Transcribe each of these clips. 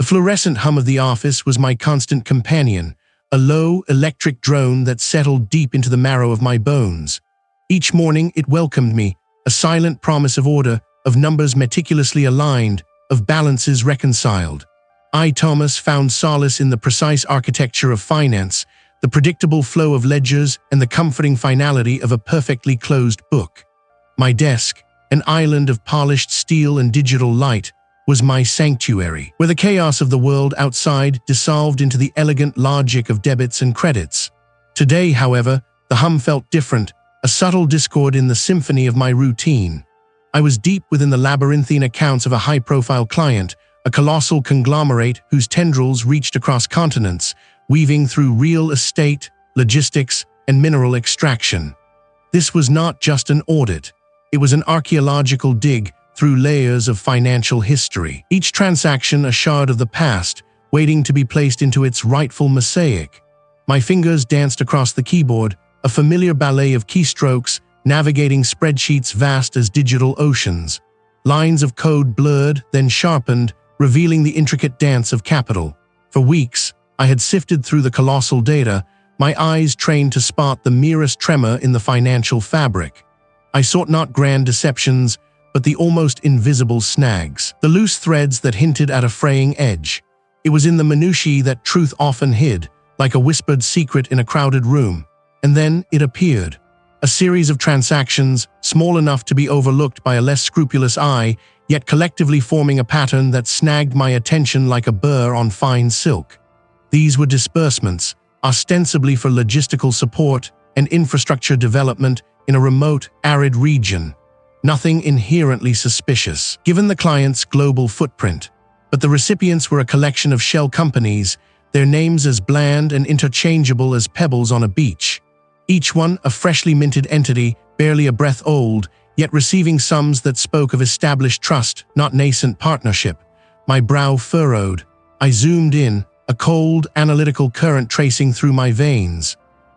fluorescent hum of the office was my constant companion, a low, electric drone that settled deep into the marrow of my bones. Each morning it welcomed me, a silent promise of order, of numbers meticulously aligned, of balances reconciled. I, Thomas, found solace in the precise architecture of finance, the predictable flow of ledgers, and the comforting finality of a perfectly closed book. My desk, an island of polished steel and digital light, was my sanctuary, where the chaos of the world outside dissolved into the elegant logic of debits and credits. Today, however, the hum felt different, a subtle discord in the symphony of my routine. I was deep within the labyrinthine accounts of a high-profile client, a colossal conglomerate whose tendrils reached across continents, weaving through real estate, logistics, and mineral extraction. This was not just an audit. It was an archaeological dig through layers of financial history, each transaction a shard of the past, waiting to be placed into its rightful mosaic. My fingers danced across the keyboard, a familiar ballet of keystrokes, navigating spreadsheets vast as digital oceans. Lines of code blurred, then sharpened, revealing the intricate dance of capital. For weeks, I had sifted through the colossal data, my eyes trained to spot the merest tremor in the financial fabric. I sought not grand deceptions, but the almost invisible snags, the loose threads that hinted at a fraying edge. It was in the minutiae that truth often hid, like a whispered secret in a crowded room. And then it appeared. A series of transactions, small enough to be overlooked by a less scrupulous eye, yet collectively forming a pattern that snagged my attention like a burr on fine silk. These were disbursements, ostensibly for logistical support and infrastructure development in a remote, arid region. Nothing inherently suspicious, given the client's global footprint. But the recipients were a collection of shell companies, their names as bland and interchangeable as pebbles on a beach. Each one a freshly minted entity, barely a breath old, yet receiving sums that spoke of established trust, not nascent partnership. My brow furrowed. I zoomed in, a cold, analytical current tracing through my veins.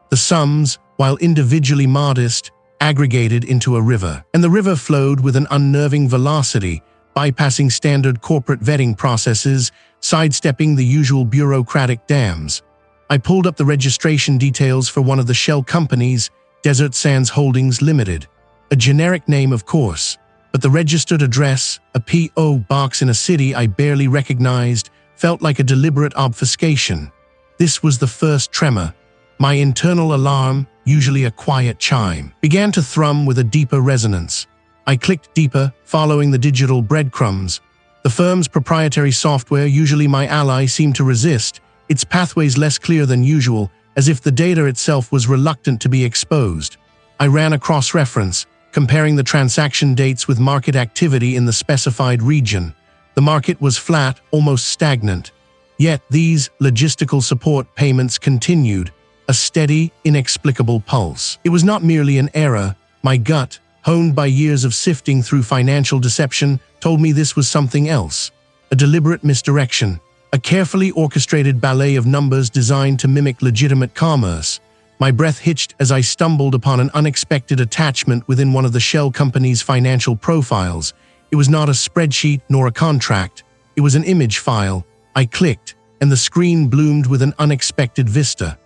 The sums, while individually modest, aggregated into a river. And the river flowed with an unnerving velocity, bypassing standard corporate vetting processes, sidestepping the usual bureaucratic dams. I pulled up the registration details for one of the shell companies, Desert Sands Holdings Limited. A generic name, of course, but the registered address, a P.O. box in a city I barely recognized, felt like a deliberate obfuscation. This was the first tremor. My internal alarm, usually a quiet chime, began to thrum with a deeper resonance. I clicked deeper, following the digital breadcrumbs. The firm's proprietary software, usually my ally, seemed to resist, its pathways less clear than usual, as if the data itself was reluctant to be exposed. I ran a cross-reference, comparing the transaction dates with market activity in the specified region. The market was flat, almost stagnant. Yet these logistical support payments continued, a steady, inexplicable pulse. It was not merely an error. My gut, honed by years of sifting through financial deception, told me this was something else. A deliberate misdirection, a carefully orchestrated ballet of numbers designed to mimic legitimate commerce. My breath hitched as I stumbled upon an unexpected attachment within one of the shell company's financial profiles. It was not a spreadsheet nor a contract. It was an image file. I clicked, and the screen bloomed with an unexpected vista.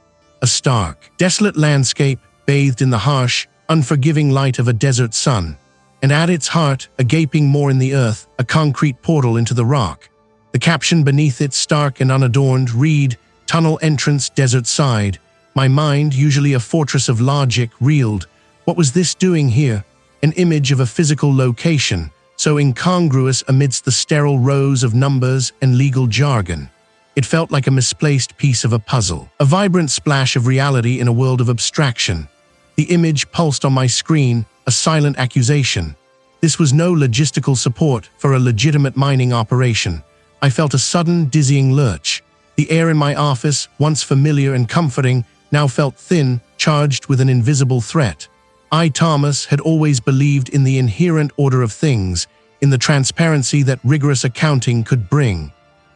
A stark, desolate landscape, bathed in the harsh, unforgiving light of a desert sun. And at its heart, a gaping moor in the earth, a concrete portal into the rock. The caption beneath it, stark and unadorned, read, "Tunnel entrance, desert side." My mind, usually a fortress of logic, reeled. What was this doing here? An image of a physical location, so incongruous amidst the sterile rows of numbers and legal jargon. It felt like a misplaced piece of a puzzle, a vibrant splash of reality in a world of abstraction. The image pulsed on my screen, a silent accusation. This was no logistical support for a legitimate mining operation. I felt a sudden, dizzying lurch. The air in my office, once familiar and comforting, now felt thin, charged with an invisible threat. I, Thomas, had always believed in the inherent order of things, in the transparency that rigorous accounting could bring.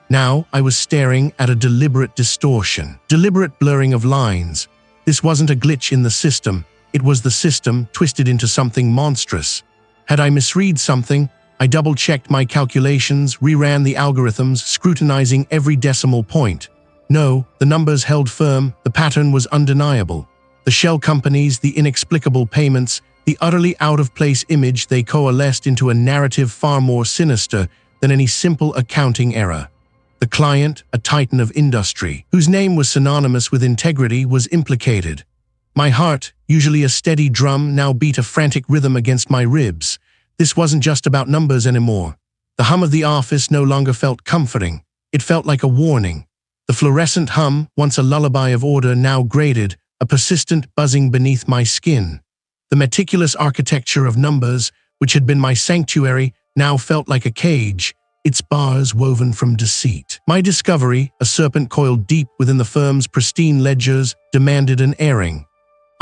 Now I was staring at a deliberate distortion, deliberate blurring of lines. This wasn't a glitch in the system, it was the system twisted into something monstrous. Had I misread something, I double-checked my calculations, reran the algorithms, scrutinizing every decimal point. No, the numbers held firm, the pattern was undeniable. The shell companies, the inexplicable payments, the utterly out-of-place image, they coalesced into a narrative far more sinister than any simple accounting error. The client, a titan of industry, whose name was synonymous with integrity, was implicated. My heart, usually a steady drum, now beat a frantic rhythm against my ribs. This wasn't just about numbers anymore. The hum of the office no longer felt comforting. It felt like a warning. The fluorescent hum, once a lullaby of order, now grated, a persistent buzzing beneath my skin. The meticulous architecture of numbers, which had been my sanctuary, now felt like a cage, its bars woven from deceit. My discovery, a serpent coiled deep within the firm's pristine ledgers, demanded an airing.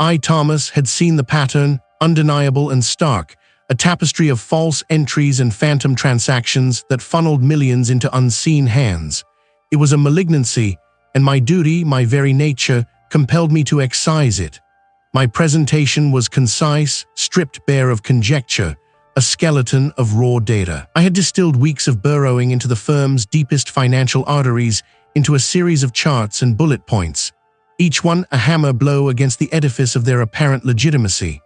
I, Thomas, had seen the pattern, undeniable and stark, a tapestry of false entries and phantom transactions that funneled millions into unseen hands. It was a malignancy, and my duty, my very nature, compelled me to excise it. My presentation was concise, stripped bare of conjecture, a skeleton of raw data. I had distilled weeks of burrowing into the firm's deepest financial arteries, into a series of charts and bullet points, each one a hammer blow against the edifice of their apparent legitimacy.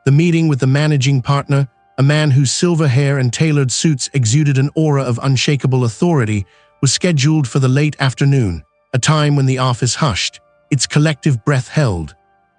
The meeting with the managing partner, a man whose silver hair and tailored suits exuded an aura of unshakable authority, was scheduled for the late afternoon, a time when the office hushed, its collective breath held.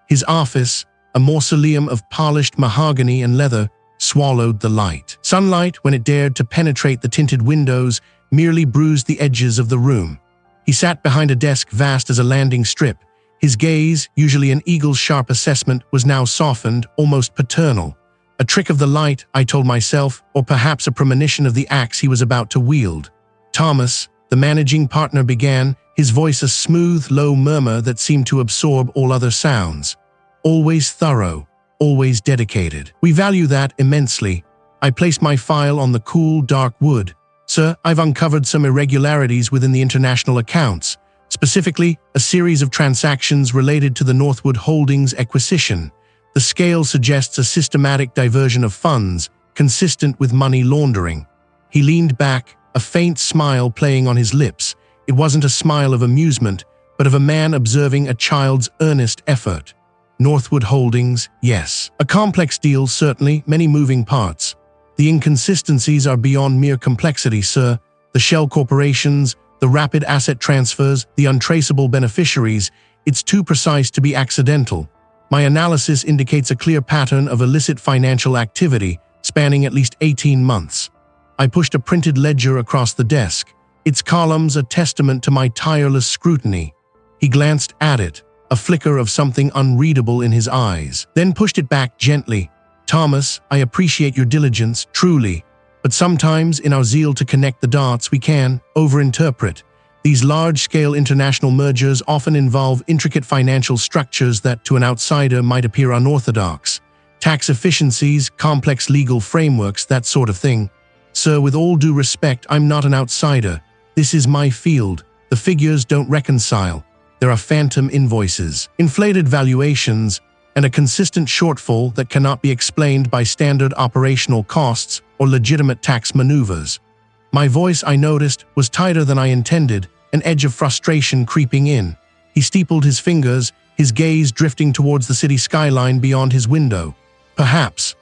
His office, a mausoleum of polished mahogany and leather, swallowed the light. Sunlight, when it dared to penetrate the tinted windows, merely bruised the edges of the room. He sat behind a desk vast as a landing strip. His gaze, usually an eagle's sharp assessment, was now softened, almost paternal. A trick of the light, I told myself, or perhaps a premonition of the axe he was about to wield. Thomas, the managing partner, began, his voice a smooth, low murmur that seemed to absorb all other sounds. Always thorough, always dedicated. We value that immensely. I placed my file on the cool, dark wood. Sir, I've uncovered some irregularities within the international accounts, specifically a series of transactions related to the Northwood Holdings acquisition. The scale suggests a systematic diversion of funds, consistent with money laundering. He leaned back, a faint smile playing on his lips. It wasn't a smile of amusement, but of a man observing a child's earnest effort. Northwood Holdings, yes. A complex deal, certainly, many moving parts. The inconsistencies are beyond mere complexity, sir. The shell corporations, the rapid asset transfers, the untraceable beneficiaries, it's too precise to be accidental. My analysis indicates a clear pattern of illicit financial activity, spanning at least 18 months. I pushed a printed ledger across the desk, its columns a testament to my tireless scrutiny. He glanced at it, a flicker of something unreadable in his eyes, then pushed it back gently. Thomas, I appreciate your diligence, truly, but sometimes in our zeal to connect the dots we can overinterpret. These large-scale international mergers often involve intricate financial structures that to an outsider might appear unorthodox. Tax efficiencies, complex legal frameworks, that sort of thing. Sir, with all due respect, I'm not an outsider. This is my field. The figures don't reconcile. There are phantom invoices, inflated valuations, and a consistent shortfall that cannot be explained by standard operational costs or legitimate tax maneuvers. My voice, I noticed, was tighter than I intended, an edge of frustration creeping in. He steepled his fingers, his gaze drifting towards the city skyline beyond his window. Perhaps,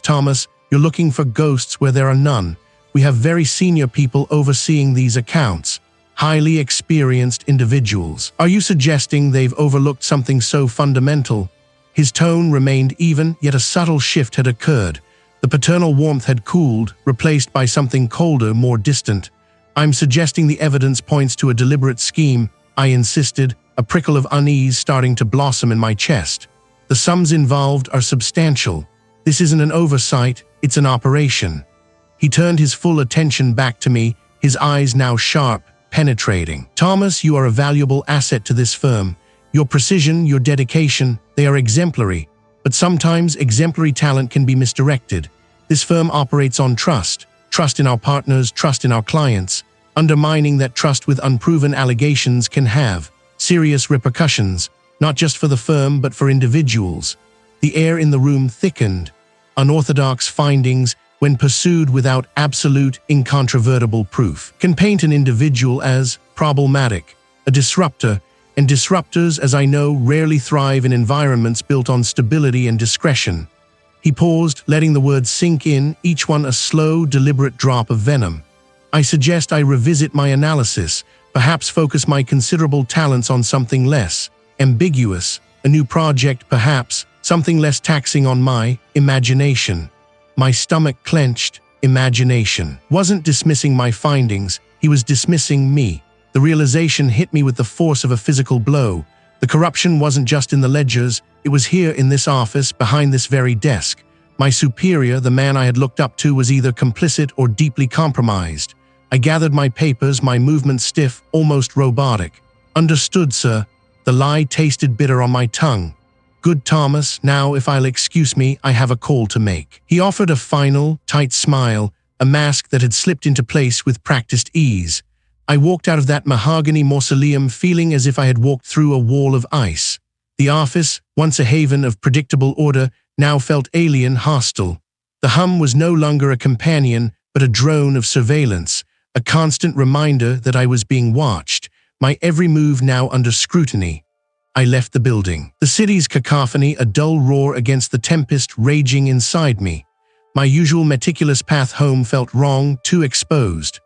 Thomas, you're looking for ghosts where there are none. We have very senior people overseeing these accounts. Highly experienced individuals. Are you suggesting they've overlooked something so fundamental? His tone remained even, yet a subtle shift had occurred. The paternal warmth had cooled, replaced by something colder, more distant. I'm suggesting the evidence points to a deliberate scheme, I insisted, a prickle of unease starting to blossom in my chest. The sums involved are substantial. This isn't an oversight, it's an operation. He turned his full attention back to me, his eyes now sharp, penetrating. Thomas, you are a valuable asset to this firm. Your precision, your dedication, they are exemplary. But sometimes exemplary talent can be misdirected. This firm operates on trust. Trust in our partners, trust in our clients. Undermining that trust with unproven allegations can have serious repercussions, not just for the firm but for individuals. The air in the room thickened. Unorthodox findings, when pursued without absolute, incontrovertible proof, can paint an individual as problematic, a disruptor, and disruptors, as I know, rarely thrive in environments built on stability and discretion. He paused, letting the words sink in, each one a slow, deliberate drop of venom. I suggest I revisit my analysis, perhaps focus my considerable talents on something less ambiguous, a new project perhaps, something less taxing on my imagination. My stomach clenched. Imagination wasn't dismissing my findings, he was dismissing me. The realization hit me with the force of a physical blow. The corruption wasn't just in the ledgers, it was here in this office, behind this very desk. My superior, the man I had looked up to, was either complicit or deeply compromised. I gathered my papers, my movements stiff, almost robotic. Understood, sir. The lie tasted bitter on my tongue. Good Thomas, now if I'll excuse me, I have a call to make. He offered a final, tight smile, a mask that had slipped into place with practiced ease. I walked out of that mahogany mausoleum feeling as if I had walked through a wall of ice. The office, once a haven of predictable order, now felt alien, hostile. The hum was no longer a companion, but a drone of surveillance, a constant reminder that I was being watched, my every move now under scrutiny. I left the building. The city's cacophony, a dull roar against the tempest raging inside me. My usual meticulous path home felt wrong, too exposed.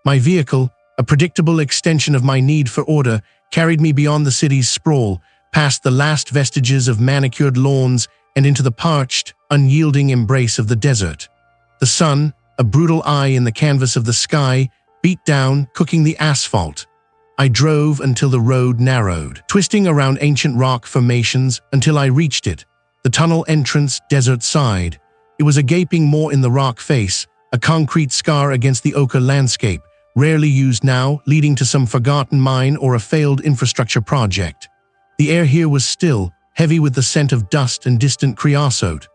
My vehicle, a predictable extension of my need for order, carried me beyond the city's sprawl, past the last vestiges of manicured lawns and into the parched, unyielding embrace of the desert. The sun, a brutal eye in the canvas of the sky, beat down, cooking the asphalt. I drove until the road narrowed, twisting around ancient rock formations until I reached it, the tunnel entrance, desert side. It was a gaping maw in the rock face, a concrete scar against the ochre landscape, rarely used now, leading to some forgotten mine or a failed infrastructure project. The air here was still, heavy with the scent of dust and distant creosote.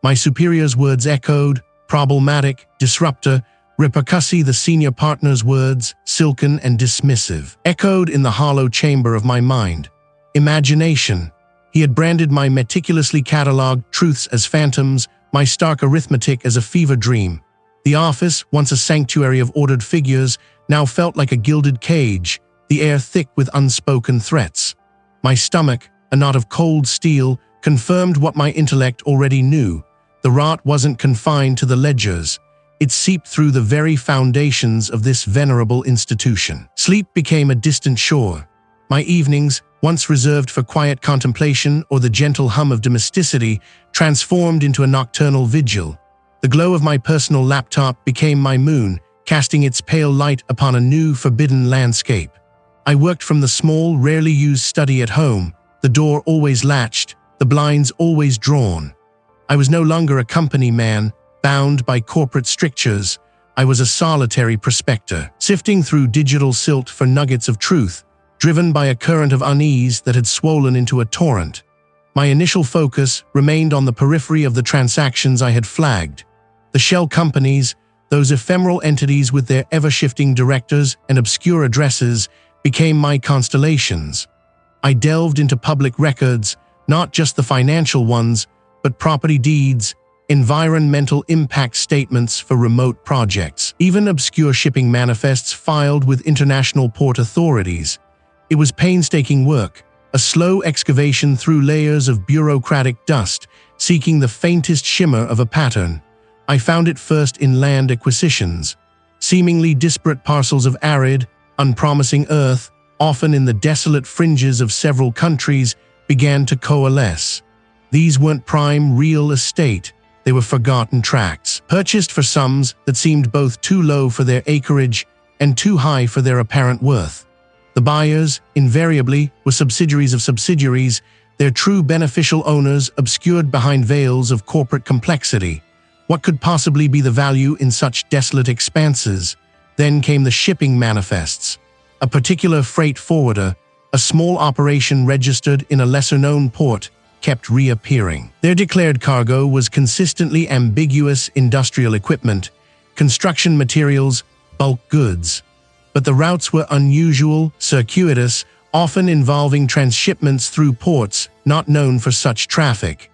My superior's words echoed, problematic, disruptor, repercussi, the senior partner's words, silken and dismissive, echoed in the hollow chamber of my mind. Imagination. He had branded my meticulously catalogued truths as phantoms, my stark arithmetic as a fever dream. The office, once a sanctuary of ordered figures, now felt like a gilded cage, the air thick with unspoken threats. My stomach, a knot of cold steel, confirmed what my intellect already knew. The rot wasn't confined to the ledgers. It seeped through the very foundations of this venerable institution. Sleep became a distant shore. My evenings, once reserved for quiet contemplation or the gentle hum of domesticity, transformed into a nocturnal vigil. The glow of my personal laptop became my moon, casting its pale light upon a new, forbidden landscape. I worked from the small, rarely used study at home, the door always latched, the blinds always drawn. I was no longer a company man, bound by corporate strictures. I was a solitary prospector, sifting through digital silt for nuggets of truth, driven by a current of unease that had swollen into a torrent. My initial focus remained on the periphery of the transactions I had flagged. The shell companies, those ephemeral entities with their ever-shifting directors and obscure addresses, became my constellations. I delved into public records, not just the financial ones, but property deeds, environmental impact statements for remote projects, even obscure shipping manifests filed with international port authorities. It was painstaking work, a slow excavation through layers of bureaucratic dust, seeking the faintest shimmer of a pattern. I found it first in land acquisitions. Seemingly disparate parcels of arid, unpromising earth, often in the desolate fringes of several countries, began to coalesce. These weren't prime real estate, they were forgotten tracts, purchased for sums that seemed both too low for their acreage and too high for their apparent worth. The buyers, invariably, were subsidiaries of subsidiaries, their true beneficial owners obscured behind veils of corporate complexity. What could possibly be the value in such desolate expanses? Then came the shipping manifests. A particular freight forwarder, a small operation registered in a lesser-known port, kept reappearing. Their declared cargo was consistently ambiguous industrial equipment, construction materials, bulk goods. But the routes were unusual, circuitous, often involving transshipments through ports not known for such traffic.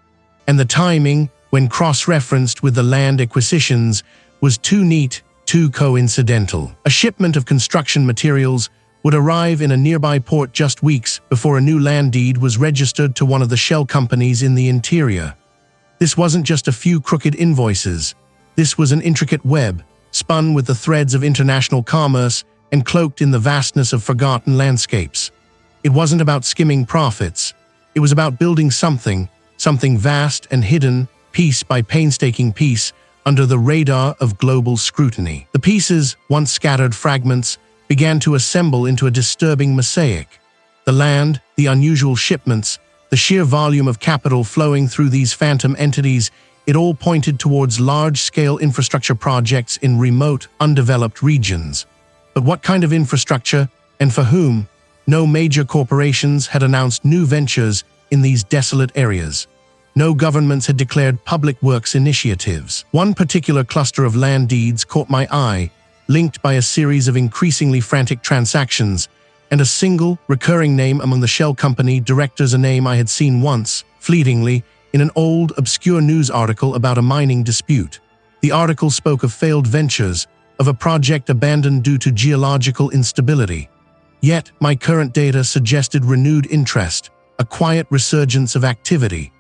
And the timing, when cross-referenced with the land acquisitions, was too neat, too coincidental. A shipment of construction materials would arrive in a nearby port just weeks before a new land deed was registered to one of the shell companies in the interior. This wasn't just a few crooked invoices. This was an intricate web, spun with the threads of international commerce and cloaked in the vastness of forgotten landscapes. It wasn't about skimming profits. It was about building something vast and hidden, piece by painstaking piece, under the radar of global scrutiny. The pieces, once scattered fragments, began to assemble into a disturbing mosaic. The land, the unusual shipments, the sheer volume of capital flowing through these phantom entities, it all pointed towards large-scale infrastructure projects in remote, undeveloped regions. But what kind of infrastructure, and for whom? No major corporations had announced new ventures in these desolate areas. No governments had declared public works initiatives. One particular cluster of land deeds caught my eye, linked by a series of increasingly frantic transactions, and a single, recurring name among the shell company directors, a name I had seen once, fleetingly, in an old, obscure news article about a mining dispute. The article spoke of failed ventures, of a project abandoned due to geological instability. Yet, my current data suggested renewed interest, a quiet resurgence of activity,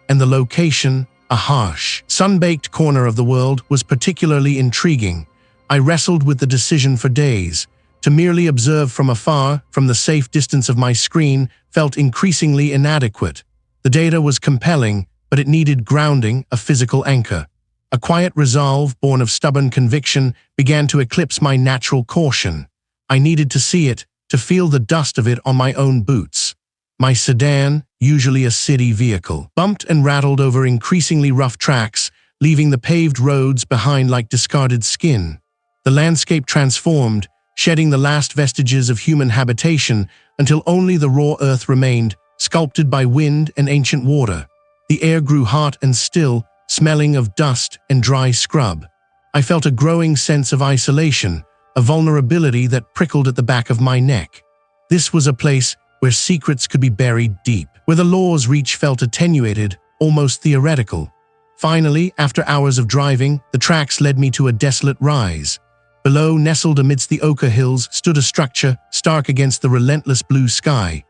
and the location, a harsh, sun-baked corner of the world, was particularly intriguing. I wrestled with the decision for days. To merely observe from afar, from the safe distance of my screen, felt increasingly inadequate. The data was compelling, but it needed grounding, a physical anchor. A quiet resolve, born of stubborn conviction, began to eclipse my natural caution. I needed to see it, to feel the dust of it on my own boots. My sedan, usually a city vehicle, bumped and rattled over increasingly rough tracks, leaving the paved roads behind like discarded skin. The landscape transformed, shedding the last vestiges of human habitation until only the raw earth remained, sculpted by wind and ancient water. The air grew hot and still, smelling of dust and dry scrub. I felt a growing sense of isolation, a vulnerability that prickled at the back of my neck. This was a place where secrets could be buried deep, where the law's reach felt attenuated, almost theoretical. Finally, after hours of driving, the tracks led me to a desolate rise. Below, nestled amidst the ochre hills, stood a structure, stark against the relentless blue sky.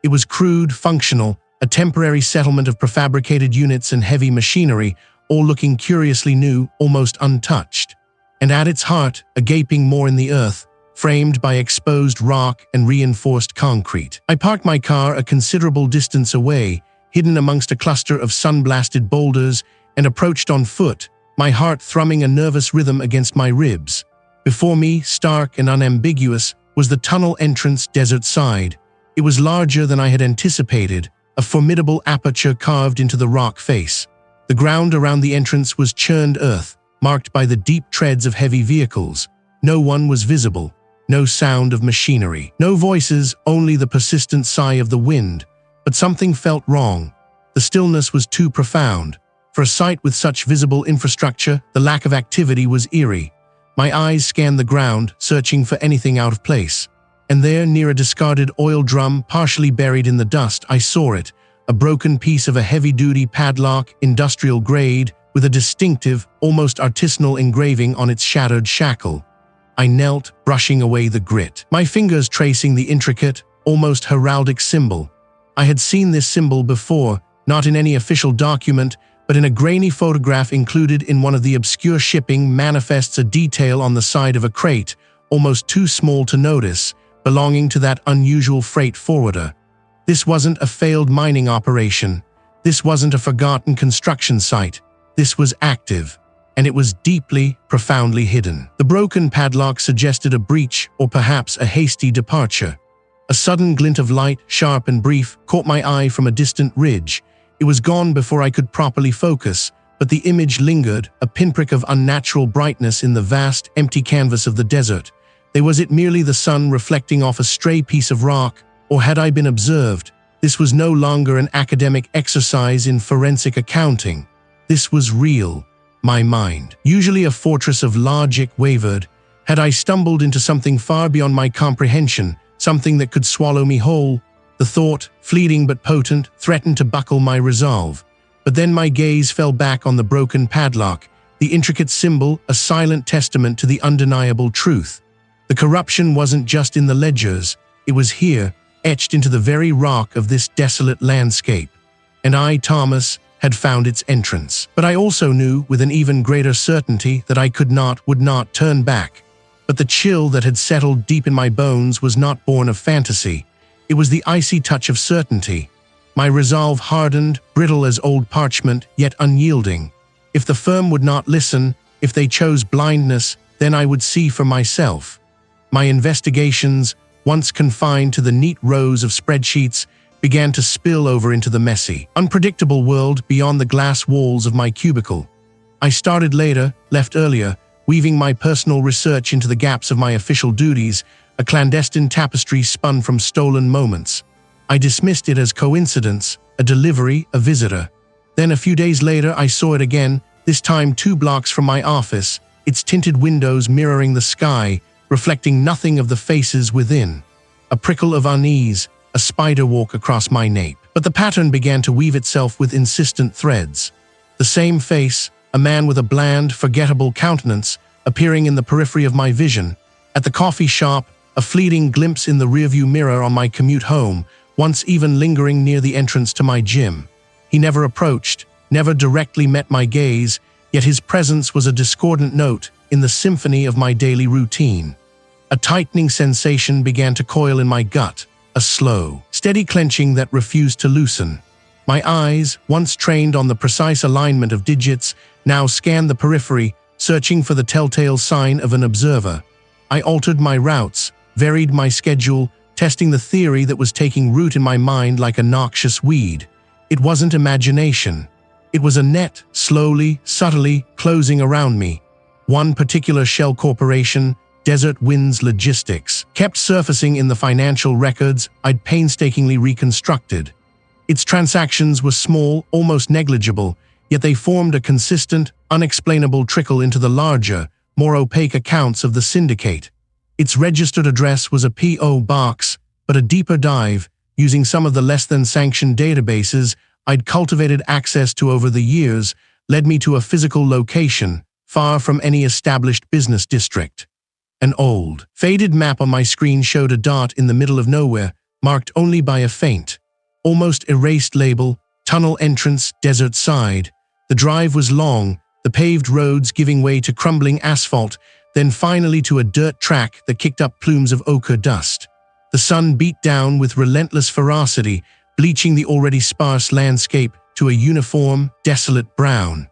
It was crude, functional, a temporary settlement of prefabricated units and heavy machinery, all looking curiously new, almost untouched. And at its heart, a gaping maw in the earth, framed by exposed rock and reinforced concrete. I parked my car a considerable distance away, hidden amongst a cluster of sun-blasted boulders, and approached on foot, my heart thrumming a nervous rhythm against my ribs. Before me, stark and unambiguous, was the tunnel entrance desert side. It was larger than I had anticipated, a formidable aperture carved into the rock face. The ground around the entrance was churned earth, marked by the deep treads of heavy vehicles. No one was visible. No sound of machinery. No voices, only the persistent sigh of the wind. But something felt wrong. The stillness was too profound. For a site with such visible infrastructure, the lack of activity was eerie. My eyes scanned the ground, searching for anything out of place. And there, near a discarded oil drum, partially buried in the dust, I saw it, a broken piece of a heavy-duty padlock, industrial grade, with a distinctive, almost artisanal engraving on its shattered shackle. I knelt, brushing away the grit, my fingers tracing the intricate, almost heraldic symbol. I had seen this symbol before, not in any official document, but in a grainy photograph included in one of the obscure shipping manifests, a detail on the side of a crate, almost too small to notice, belonging to that unusual freight forwarder. This wasn't a failed mining operation. This wasn't a forgotten construction site. This was active. And it was deeply, profoundly hidden. The broken padlock suggested a breach or perhaps a hasty departure. A sudden glint of light, sharp and brief, caught my eye from a distant ridge. It was gone before I could properly focus, but the image lingered, a pinprick of unnatural brightness in the vast, empty canvas of the desert. Was it merely the sun reflecting off a stray piece of rock, or had I been observed? This was no longer an academic exercise in forensic accounting. This was real. My mind, usually a fortress of logic, wavered. Had I stumbled into something far beyond my comprehension, something that could swallow me whole? The thought, fleeting but potent, threatened to buckle my resolve. But then my gaze fell back on the broken padlock, the intricate symbol, a silent testament to the undeniable truth. The corruption wasn't just in the ledgers, it was here, etched into the very rock of this desolate landscape. And I, Thomas, had found its entrance. But I also knew, with an even greater certainty, that I would not turn back. But the chill that had settled deep in my bones was not born of fantasy. It was the icy touch of certainty. My resolve hardened, brittle as old parchment, yet unyielding. If the firm would not listen, if they chose blindness, then I would see for myself. My investigations, once confined to the neat rows of spreadsheets, began to spill over into the messy, unpredictable world beyond the glass walls of my cubicle. I started later, left earlier, weaving my personal research into the gaps of my official duties, a clandestine tapestry spun from stolen moments. I dismissed it as coincidence, a delivery, a visitor. Then a few days later I saw it again, this time 2 blocks from my office, its tinted windows mirroring the sky, reflecting nothing of the faces within. A prickle of unease, a spider walk across my nape. But the pattern began to weave itself with insistent threads. The same face, a man with a bland, forgettable countenance, appearing in the periphery of my vision. At the coffee shop, a fleeting glimpse in the rearview mirror on my commute home, once even lingering near the entrance to my gym. He never approached, never directly met my gaze, yet his presence was a discordant note in the symphony of my daily routine. A tightening sensation began to coil in my gut, a slow, steady clenching that refused to loosen. My eyes, once trained on the precise alignment of digits, now scanned the periphery, searching for the telltale sign of an observer. I altered my routes, varied my schedule, testing the theory that was taking root in my mind like a noxious weed. It wasn't imagination. It was a net, slowly, subtly, closing around me. One particular shell corporation, Desert Winds Logistics, kept surfacing in the financial records I'd painstakingly reconstructed. Its transactions were small, almost negligible, yet they formed a consistent, unexplainable trickle into the larger, more opaque accounts of the syndicate. Its registered address was a P.O. box, but a deeper dive, using some of the less-than-sanctioned databases I'd cultivated access to over the years, led me to a physical location, far from any established business district. An old, faded map on my screen showed a dot in the middle of nowhere, marked only by a faint, almost erased label, Tunnel Entrance, Desert Side. The drive was long, the paved roads giving way to crumbling asphalt, then finally to a dirt track that kicked up plumes of ochre dust. The sun beat down with relentless ferocity, bleaching the already sparse landscape to a uniform, desolate brown.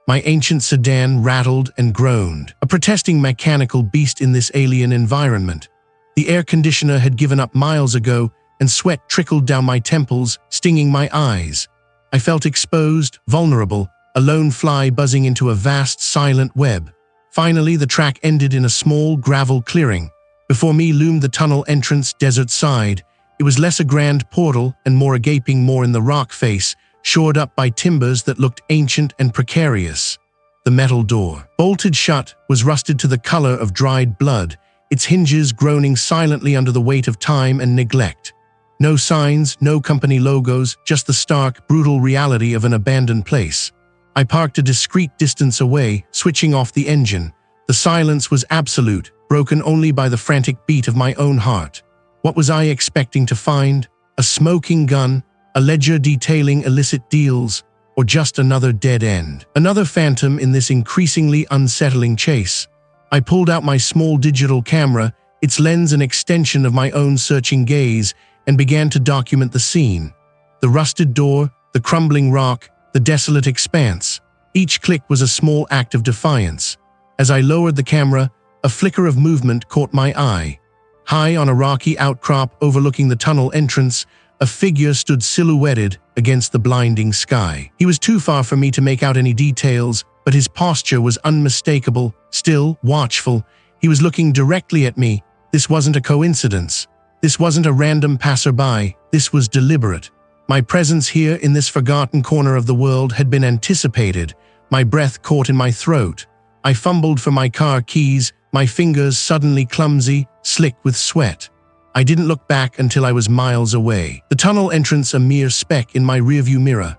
My ancient sedan rattled and groaned, a protesting mechanical beast in this alien environment. The air conditioner had given up miles ago, and sweat trickled down my temples, stinging my eyes. I felt exposed, vulnerable, a lone fly buzzing into a vast, silent web. Finally, the track ended in a small, gravel clearing. Before me loomed the tunnel entrance, Desert Side. It was less a grand portal and more a gaping maw in the rock face, shored up by timbers that looked ancient and precarious. The metal door, bolted shut, was rusted to the color of dried blood, its hinges groaning silently under the weight of time and neglect. No signs, no company logos, just the stark, brutal reality of an abandoned place. I parked a discreet distance away, switching off the engine. The silence was absolute, broken only by the frantic beat of my own heart. What was I expecting to find? A smoking gun? A ledger detailing illicit deals? Or just another dead end? Another phantom in this increasingly unsettling chase. I pulled out my small digital camera, its lens an extension of my own searching gaze, and began to document the scene. The rusted door, the crumbling rock, the desolate expanse. Each click was a small act of defiance. As I lowered the camera, a flicker of movement caught my eye. High on a rocky outcrop overlooking the tunnel entrance, a figure stood silhouetted against the blinding sky. He was too far for me to make out any details, but his posture was unmistakable, still, watchful. He was looking directly at me. This wasn't a coincidence. This wasn't a random passerby. This was deliberate. My presence here in this forgotten corner of the world had been anticipated, my breath caught in my throat. I fumbled for my car keys, my fingers suddenly clumsy, slick with sweat. I didn't look back until I was miles away, the tunnel entrance a mere speck in my rearview mirror.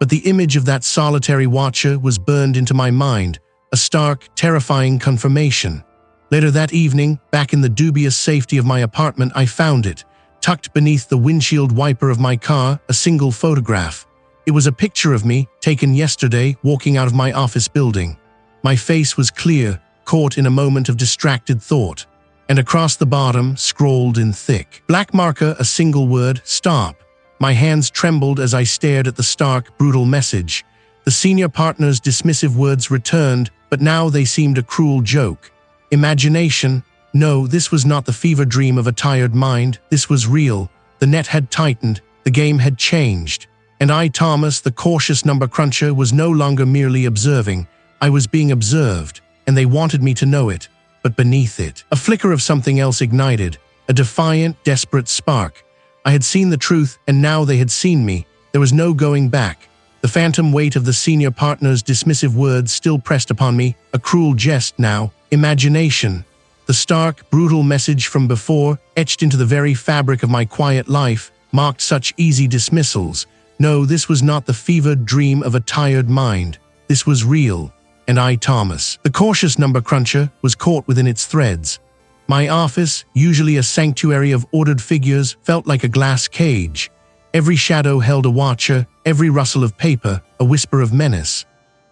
but the image of that solitary watcher was burned into my mind, a stark, terrifying confirmation. Later that evening, back in the dubious safety of my apartment, I found it, tucked beneath the windshield wiper of my car, a single photograph. It was a picture of me, taken yesterday, walking out of my office building. My face was clear, caught in a moment of distracted thought. And across the bottom, scrawled in thick black marker, a single word, stop. My hands trembled as I stared at the stark, brutal message. The senior partner's dismissive words returned, but now they seemed a cruel joke. Imagination? No, this was not the fever dream of a tired mind. This was real. The net had tightened. The game had changed. And I, Thomas, the cautious number cruncher, was no longer merely observing. I was being observed, and they wanted me to know it. But beneath it, a flicker of something else ignited, a defiant, desperate spark. I had seen the truth, and now they had seen me. There was no going back. The phantom weight of the senior partner's dismissive words still pressed upon me, a cruel jest now. Imagination. The stark, brutal message from before, etched into the very fabric of my quiet life, mocked such easy dismissals. No, this was not the fevered dream of a tired mind. This was real. And I, Thomas, the cautious number cruncher, was caught within its threads. My office, usually a sanctuary of ordered figures, felt like a glass cage. Every shadow held a watcher, every rustle of paper, a whisper of menace.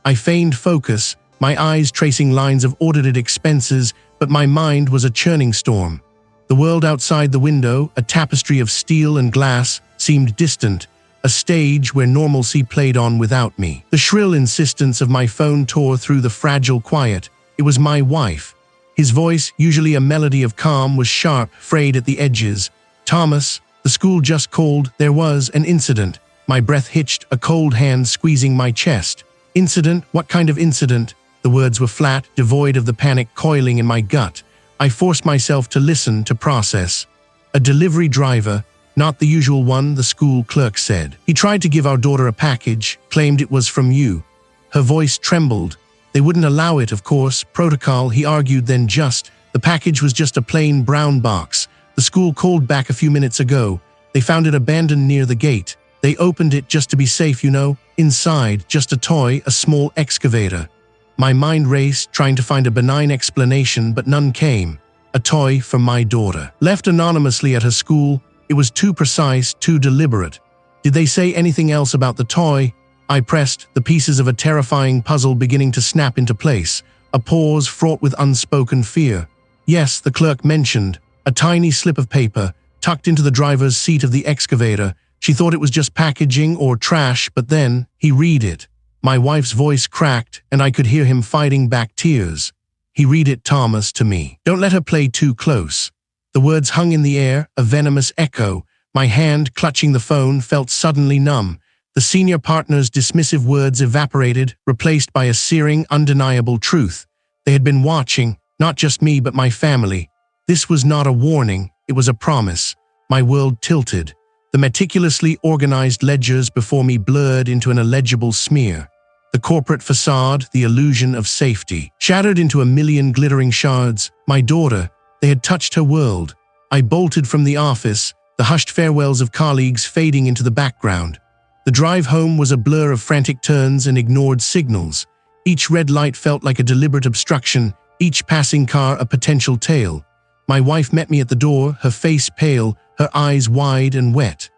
I feigned focus, my eyes tracing lines of audited expenses, but my mind was a churning storm. The world outside the window, a tapestry of steel and glass, seemed distant, a stage where normalcy played on without me. The shrill insistence of my phone tore through the fragile quiet. It was my wife. His voice, usually a melody of calm, was sharp, frayed at the edges. Thomas, the school just called. There was an incident. My breath hitched, a cold hand squeezing my chest. Incident? What kind of incident? The words were flat, devoid of the panic coiling in my gut. I forced myself to listen, to process. A delivery driver, not the usual one, the school clerk said. He tried to give our daughter a package, claimed it was from you. Her voice trembled. They wouldn't allow it, of course. Protocol, he argued, then the package was just a plain brown box. The school called back a few minutes ago. They found it abandoned near the gate. They opened it just to be safe, you know. Inside, just a toy, a small excavator. My mind raced, trying to find a benign explanation, but none came. A toy for my daughter. Left anonymously at her school, it was too precise, too deliberate. Did they say anything else about the toy? I pressed, the pieces of a terrifying puzzle beginning to snap into place, a pause fraught with unspoken fear. Yes, the clerk mentioned, a tiny slip of paper, tucked into the driver's seat of the excavator. She thought it was just packaging or trash, but then he read it. My wife's voice cracked, and I could hear him fighting back tears. He read it, Thomas, to me. Don't let her play too close. The words hung in the air, a venomous echo. My hand, clutching the phone, felt suddenly numb. The senior partner's dismissive words evaporated, replaced by a searing, undeniable truth. They had been watching, not just me but my family. This was not a warning, it was a promise. My world tilted. The meticulously organized ledgers before me blurred into an illegible smear. The corporate facade, the illusion of safety, shattered into a million glittering shards. My daughter, they had touched her world. I bolted from the office, the hushed farewells of colleagues fading into the background. The drive home was a blur of frantic turns and ignored signals. Each red light felt like a deliberate obstruction, each passing car a potential tail. My wife met me at the door, her face pale, her eyes wide and wet.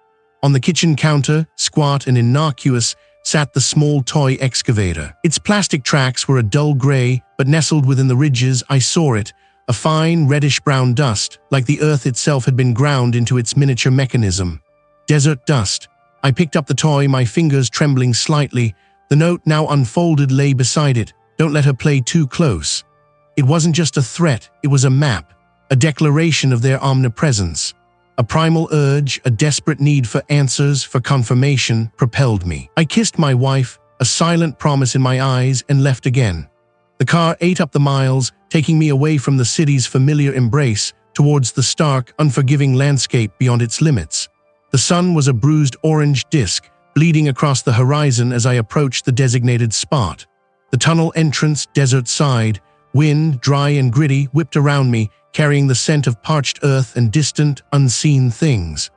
On the kitchen counter, squat and innocuous, sat the small toy excavator. Its plastic tracks were a dull gray, but nestled within the ridges, I saw it, a fine reddish-brown dust, like the earth itself had been ground into its miniature mechanism. Desert dust. I picked up the toy, my fingers trembling slightly. The note, now unfolded, lay beside it. Don't let her play too close. It wasn't just a threat, it was a map, a declaration of their omnipresence. A primal urge, a desperate need for answers, for confirmation, propelled me. I kissed my wife, a silent promise in my eyes, and left again. The car ate up the miles, taking me away from the city's familiar embrace, towards the stark, unforgiving landscape beyond its limits. The sun was a bruised orange disk, bleeding across the horizon as I approached the designated spot. The tunnel entrance, desert side, wind, dry and gritty, whipped around me, carrying the scent of parched earth and distant, unseen things.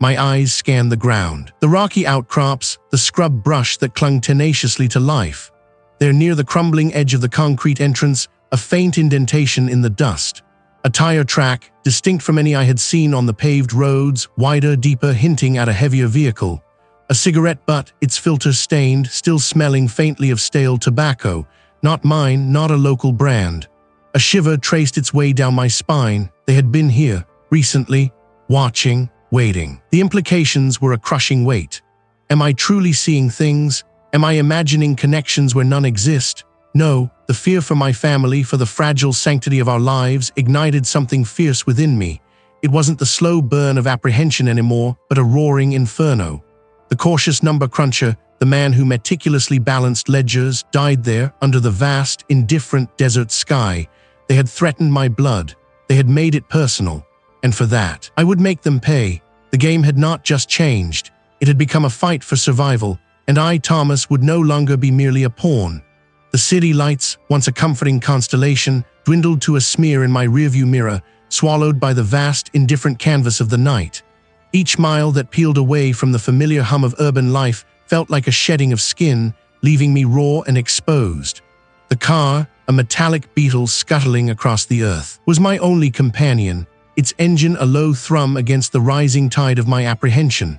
My eyes scanned the ground. The rocky outcrops, the scrub brush that clung tenaciously to life. There, near the crumbling edge of the concrete entrance, a faint indentation in the dust. A tire track, distinct from any I had seen on the paved roads, wider, deeper, hinting at a heavier vehicle. A cigarette butt, its filter stained, still smelling faintly of stale tobacco. Not mine, not a local brand. A shiver traced its way down my spine. They had been here, recently, watching, waiting. The implications were a crushing weight. Am I truly seeing things? Am I imagining connections where none exist? No, the fear for my family, for the fragile sanctity of our lives, ignited something fierce within me. It wasn't the slow burn of apprehension anymore, but a roaring inferno. The cautious number cruncher, the man who meticulously balanced ledgers, died there under the vast, indifferent desert sky. They had threatened my blood. They had made it personal. And for that, I would make them pay. The game had not just changed. It had become a fight for survival, and I, Thomas, would no longer be merely a pawn. The city lights, once a comforting constellation, dwindled to a smear in my rearview mirror, swallowed by the vast, indifferent canvas of the night. Each mile that peeled away from the familiar hum of urban life felt like a shedding of skin, leaving me raw and exposed. The car, a metallic beetle scuttling across the earth, was my only companion, its engine a low thrum against the rising tide of my apprehension.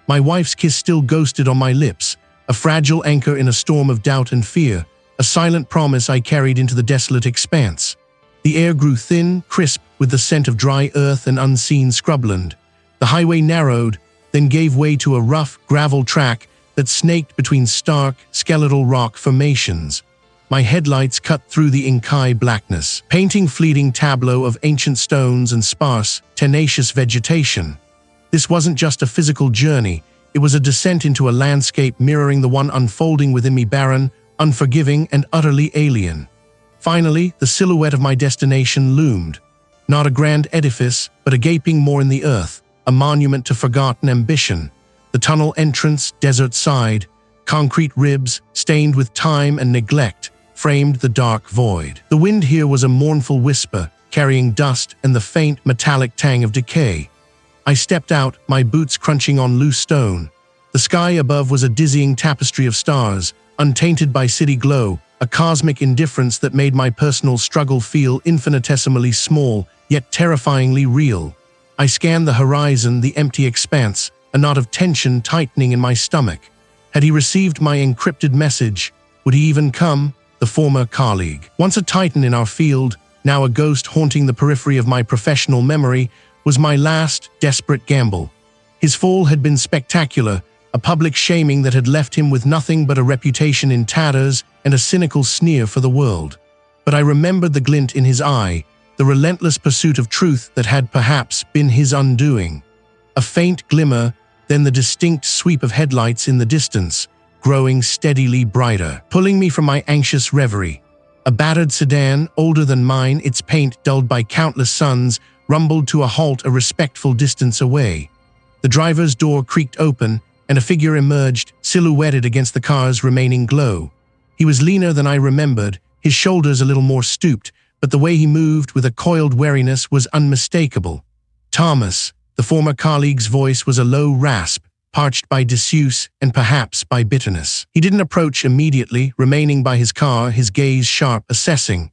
My wife's kiss still ghosted on my lips, a fragile anchor in a storm of doubt and fear, a silent promise I carried into the desolate expanse. The air grew thin, crisp, with the scent of dry earth and unseen scrubland. The highway narrowed, then gave way to a rough, gravel track that snaked between stark, skeletal rock formations. My headlights cut through the inky blackness, painting fleeting tableau of ancient stones and sparse, tenacious vegetation. This wasn't just a physical journey, it was a descent into a landscape mirroring the one unfolding within me, barren, unforgiving, and utterly alien. Finally, the silhouette of my destination loomed. Not a grand edifice, but a gaping more in the earth, a monument to forgotten ambition. The tunnel entrance, desert side, concrete ribs, stained with time and neglect, framed the dark void. The wind here was a mournful whisper, carrying dust and the faint, metallic tang of decay. I stepped out, my boots crunching on loose stone. The sky above was a dizzying tapestry of stars, untainted by city glow, a cosmic indifference that made my personal struggle feel infinitesimally small, yet terrifyingly real. I scanned the horizon, the empty expanse, a knot of tension tightening in my stomach. Had he received my encrypted message? Would he even come? The former colleague, once a titan in our field, now a ghost haunting the periphery of my professional memory, was my last, desperate gamble. His fall had been spectacular, a public shaming that had left him with nothing but a reputation in tatters and a cynical sneer for the world. But I remembered the glint in his eye, the relentless pursuit of truth that had perhaps been his undoing. A faint glimmer, then the distinct sweep of headlights in the distance, growing steadily brighter, pulling me from my anxious reverie. A battered sedan, older than mine, its paint dulled by countless suns, rumbled to a halt a respectful distance away. The driver's door creaked open, and a figure emerged, silhouetted against the car's remaining glow. He was leaner than I remembered, his shoulders a little more stooped, but the way he moved with a coiled wariness was unmistakable. Thomas, the former colleague's voice was a low rasp, parched by disuse and perhaps by bitterness. He didn't approach immediately, remaining by his car, his gaze sharp, assessing.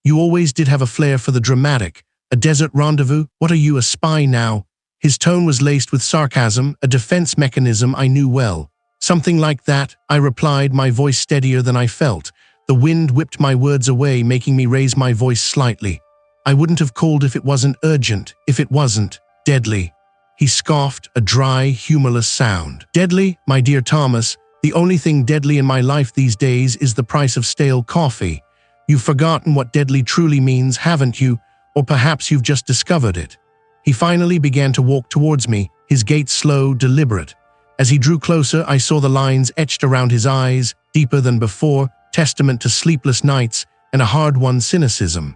"You always did have a flair for the dramatic. A desert rendezvous? What are you, a spy now?" His tone was laced with sarcasm, a defense mechanism I knew well. "Something like that," I replied, my voice steadier than I felt. The wind whipped my words away, making me raise my voice slightly. "I wouldn't have called if it wasn't urgent, if it wasn't deadly." He scoffed, a dry, humorless sound. "Deadly, my dear Thomas, the only thing deadly in my life these days is the price of stale coffee. You've forgotten what deadly truly means, haven't you? Or perhaps you've just discovered it." He finally began to walk towards me, his gait slow, deliberate. As he drew closer, I saw the lines etched around his eyes, deeper than before, testament to sleepless nights and a hard-won cynicism.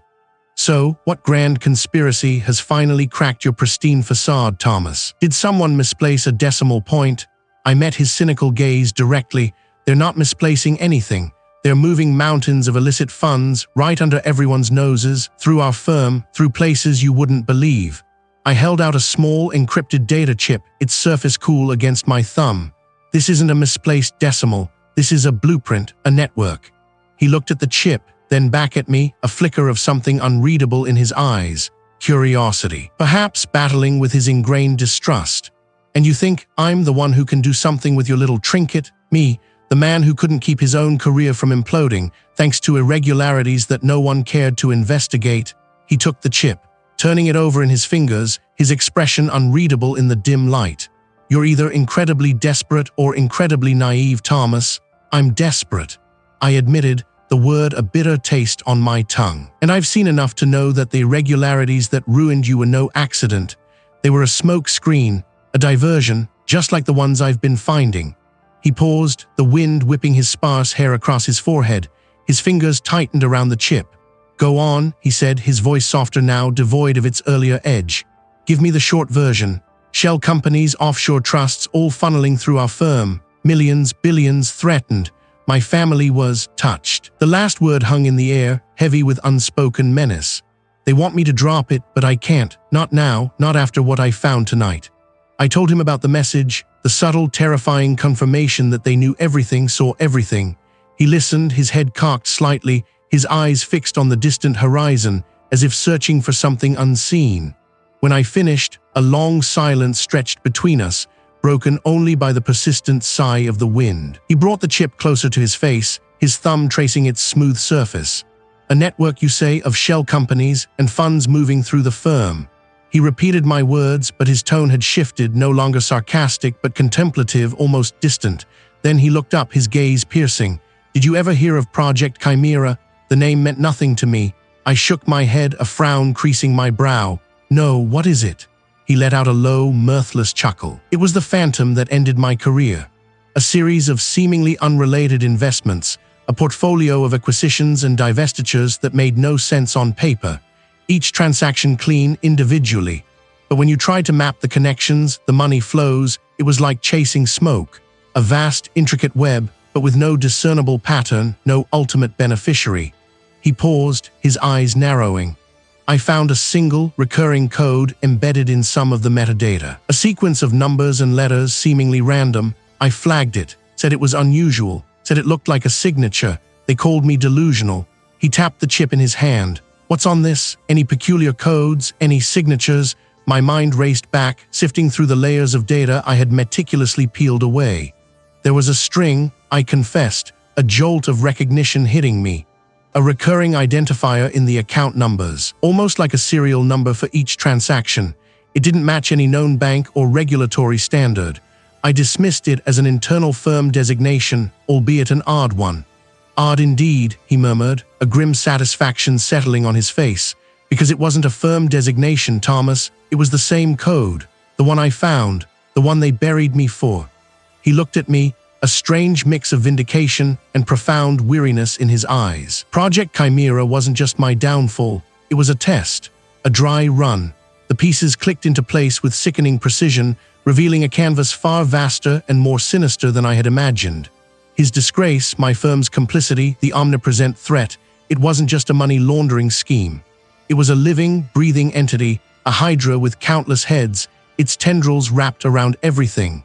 "So, what grand conspiracy has finally cracked your pristine facade, Thomas? Did someone misplace a decimal point?" I met his cynical gaze directly. "They're not misplacing anything. They're moving mountains of illicit funds right under everyone's noses, through our firm, through places you wouldn't believe." I held out a small, encrypted data chip, its surface cool against my thumb. This isn't a misplaced decimal. This is a blueprint, a network. He looked at the chip, then back at me, a flicker of something unreadable in his eyes. Curiosity, perhaps battling with his ingrained distrust. And you think I'm the one who can do something with your little trinket? Me, the man who couldn't keep his own career from imploding, thanks to irregularities that no one cared to investigate. He took the chip, turning it over in his fingers, his expression unreadable in the dim light. You're either incredibly desperate or incredibly naive, Thomas. I'm desperate. I admitted, the word a bitter taste on my tongue. And I've seen enough to know that the irregularities that ruined you were no accident. They were a smoke screen, a diversion, just like the ones I've been finding. He paused, the wind whipping his sparse hair across his forehead. His fingers tightened around the chip. Go on, he said, his voice softer now, devoid of its earlier edge. Give me the short version. Shell companies, offshore trusts, all funneling through our firm. Millions, billions threatened. My family was touched. The last word hung in the air, heavy with unspoken menace. They want me to drop it, but I can't. Not now, not after what I found tonight. I told him about the message, the subtle, terrifying confirmation that they knew everything, saw everything. He listened, his head cocked slightly, his eyes fixed on the distant horizon, as if searching for something unseen. When I finished, a long silence stretched between us, broken only by the persistent sigh of the wind. He brought the chip closer to his face, his thumb tracing its smooth surface. A network, you say, of shell companies and funds moving through the firm. He repeated my words, but his tone had shifted, no longer sarcastic but contemplative, almost distant. Then he looked up, his gaze piercing. Did you ever hear of Project Chimera? The name meant nothing to me. I shook my head, a frown creasing my brow. No, what is it? He let out a low, mirthless chuckle. It was the phantom that ended my career. A series of seemingly unrelated investments, a portfolio of acquisitions and divestitures that made no sense on paper, each transaction clean individually. But when you tried to map the connections, the money flows, it was like chasing smoke. A vast, intricate web, but with no discernible pattern, no ultimate beneficiary. He paused, his eyes narrowing. I found a single, recurring code embedded in some of the metadata. A sequence of numbers and letters, seemingly random. I flagged it, said it was unusual, said it looked like a signature. They called me delusional. He tapped the chip in his hand. What's on this? Any peculiar codes? Any signatures? My mind raced back, sifting through the layers of data I had meticulously peeled away. There was a string, I confessed, a jolt of recognition hitting me. A recurring identifier in the account numbers, almost like a serial number for each transaction. It didn't match any known bank or regulatory standard. I dismissed it as an internal firm designation, albeit an odd one. Odd indeed, he murmured, a grim satisfaction settling on his face. Because it wasn't a firm designation, Thomas. It was the same code, the one I found, the one they buried me for. He looked at me, a strange mix of vindication and profound weariness in his eyes. Project Chimera wasn't just my downfall, it was a test, a dry run. The pieces clicked into place with sickening precision, revealing a canvas far vaster and more sinister than I had imagined. His disgrace, my firm's complicity, the omnipresent threat, it wasn't just a money laundering scheme. It was a living, breathing entity, a hydra with countless heads, its tendrils wrapped around everything.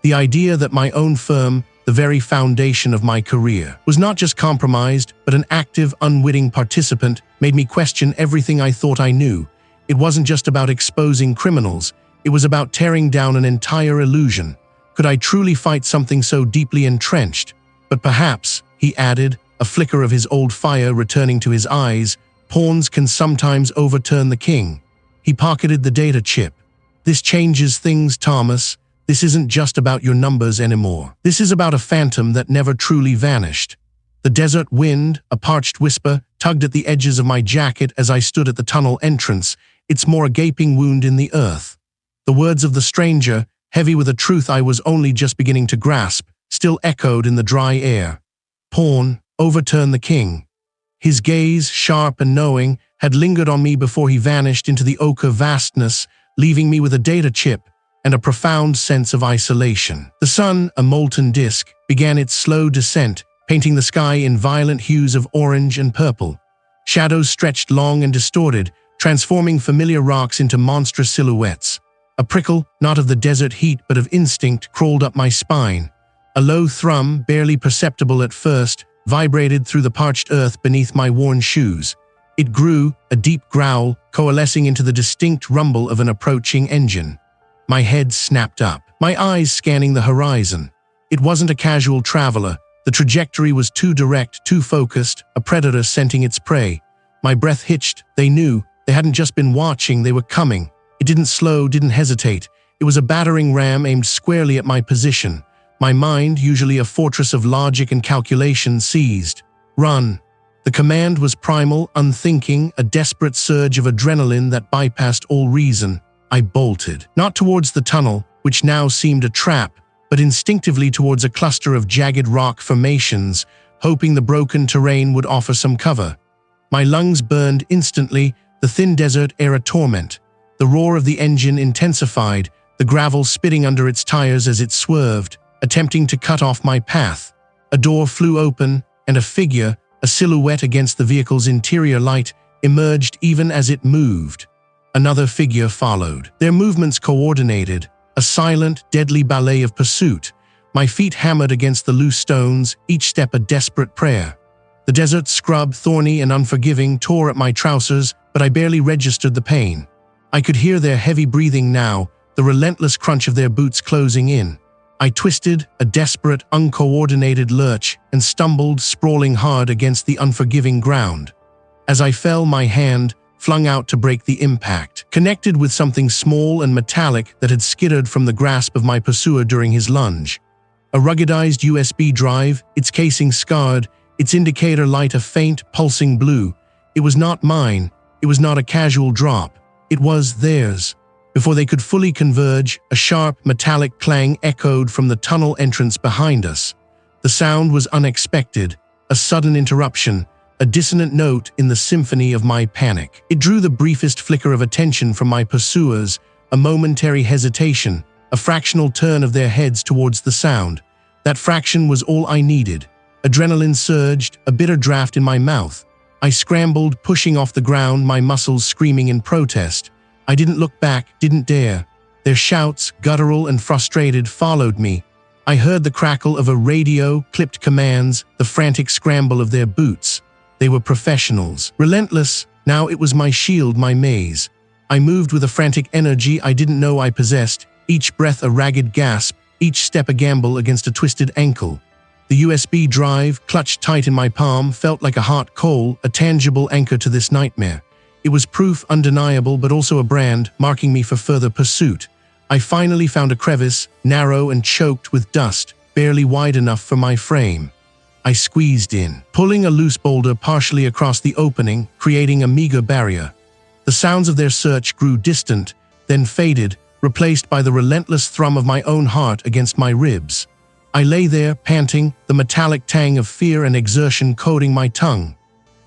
The idea that my own firm, the very foundation of my career, was not just compromised, but an active, unwitting participant, made me question everything I thought I knew. It wasn't just about exposing criminals, it was about tearing down an entire illusion. Could I truly fight something so deeply entrenched? But perhaps, he added, a flicker of his old fire returning to his eyes, pawns can sometimes overturn the king. He pocketed the data chip. This changes things, Thomas. This isn't just about your numbers anymore. This is about a phantom that never truly vanished. The desert wind, a parched whisper, tugged at the edges of my jacket as I stood at the tunnel entrance, its more a gaping wound in the earth. The words of the stranger, heavy with a truth I was only just beginning to grasp, still echoed in the dry air. Pawn, overturn the king. His gaze, sharp and knowing, had lingered on me before he vanished into the ochre vastness, leaving me with a data chip and a profound sense of isolation. The sun, a molten disk, began its slow descent, painting the sky in violent hues of orange and purple. Shadows stretched long and distorted, transforming familiar rocks into monstrous silhouettes. A prickle, not of the desert heat but of instinct, crawled up my spine. A low thrum, barely perceptible at first, vibrated through the parched earth beneath my worn shoes. It grew, a deep growl, coalescing into the distinct rumble of an approaching engine. My head snapped up, my eyes scanning the horizon. It wasn't a casual traveler. The trajectory was too direct, too focused, a predator scenting its prey. My breath hitched. They knew. They hadn't just been watching, they were coming. It didn't slow, didn't hesitate. It was a battering ram aimed squarely at my position. My mind, usually a fortress of logic and calculation, seized. Run. The command was primal, unthinking, a desperate surge of adrenaline that bypassed all reason. I bolted. Not towards the tunnel, which now seemed a trap, but instinctively towards a cluster of jagged rock formations, hoping the broken terrain would offer some cover. My lungs burned instantly, the thin desert air a torment. The roar of the engine intensified, the gravel spitting under its tires as it swerved, attempting to cut off my path. A door flew open, and a figure, a silhouette against the vehicle's interior light, emerged even as it moved. Another figure followed. Their movements coordinated, a silent, deadly ballet of pursuit. My feet hammered against the loose stones, each step a desperate prayer. The desert scrub, thorny and unforgiving, tore at my trousers, but I barely registered the pain. I could hear their heavy breathing now, the relentless crunch of their boots closing in. I twisted, a desperate, uncoordinated lurch, and stumbled, sprawling hard against the unforgiving ground. As I fell, my hand, flung out to break the impact, connected with something small and metallic that had skittered from the grasp of my pursuer during his lunge. A ruggedized USB drive, its casing scarred, its indicator light a faint, pulsing blue. It was not mine. It was not a casual drop. It was theirs. Before they could fully converge, a sharp, metallic clang echoed from the tunnel entrance behind us. The sound was unexpected, a sudden interruption, a dissonant note in the symphony of my panic. It drew the briefest flicker of attention from my pursuers, a momentary hesitation, a fractional turn of their heads towards the sound. That fraction was all I needed. Adrenaline surged, a bitter draft in my mouth. I scrambled, pushing off the ground, my muscles screaming in protest. I didn't look back, didn't dare. Their shouts, guttural and frustrated, followed me. I heard the crackle of a radio, clipped commands, the frantic scramble of their boots. They were professionals. Relentless, now it was my shield, my maze. I moved with a frantic energy I didn't know I possessed, each breath a ragged gasp, each step a gamble against a twisted ankle. The USB drive, clutched tight in my palm, felt like a hot coal, a tangible anchor to this nightmare. It was proof undeniable, but also a brand, marking me for further pursuit. I finally found a crevice, narrow and choked with dust, barely wide enough for my frame. I squeezed in, pulling a loose boulder partially across the opening, creating a meager barrier. The sounds of their search grew distant, then faded, replaced by the relentless thrum of my own heart against my ribs. I lay there, panting, the metallic tang of fear and exertion coating my tongue.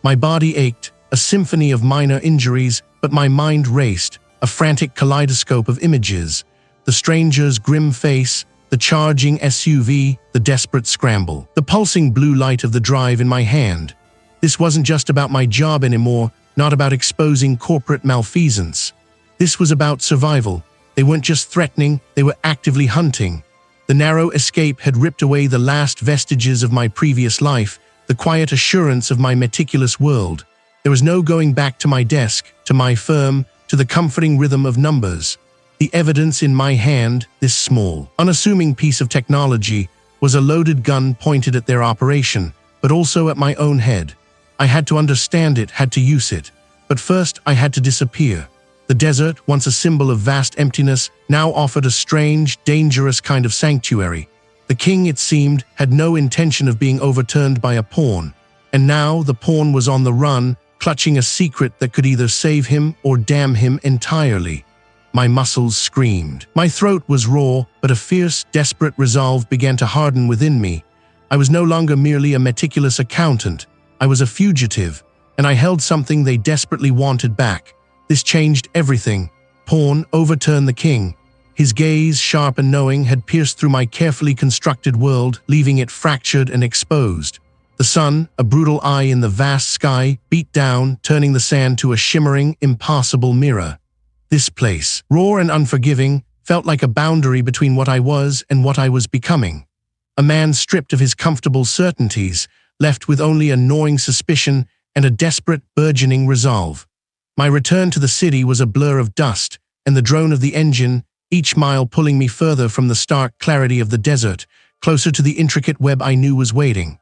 My body ached, a symphony of minor injuries, but my mind raced, a frantic kaleidoscope of images. The stranger's grim face, the charging SUV, the desperate scramble, the pulsing blue light of the drive in my hand. This wasn't just about my job anymore, not about exposing corporate malfeasance. This was about survival. They weren't just threatening, they were actively hunting. The narrow escape had ripped away the last vestiges of my previous life, the quiet assurance of my meticulous world. There was no going back to my desk, to my firm, to the comforting rhythm of numbers. The evidence in my hand, this small, unassuming piece of technology, was a loaded gun pointed at their operation, but also at my own head. I had to understand it, had to use it. But first, I had to disappear. The desert, once a symbol of vast emptiness, now offered a strange, dangerous kind of sanctuary. The king, it seemed, had no intention of being overturned by a pawn. And now the pawn was on the run, clutching a secret that could either save him or damn him entirely. My muscles screamed. My throat was raw, but a fierce, desperate resolve began to harden within me. I was no longer merely a meticulous accountant. I was a fugitive, and I held something they desperately wanted back. This changed everything. Pawn overturned the king. His gaze, sharp and knowing, had pierced through my carefully constructed world, leaving it fractured and exposed. The sun, a brutal eye in the vast sky, beat down, turning the sand to a shimmering, impassable mirror. This place, raw and unforgiving, felt like a boundary between what I was and what I was becoming. A man stripped of his comfortable certainties, left with only a gnawing suspicion and a desperate, burgeoning resolve. My return to the city was a blur of dust, and the drone of the engine, each mile pulling me further from the stark clarity of the desert, closer to the intricate web I knew was waiting.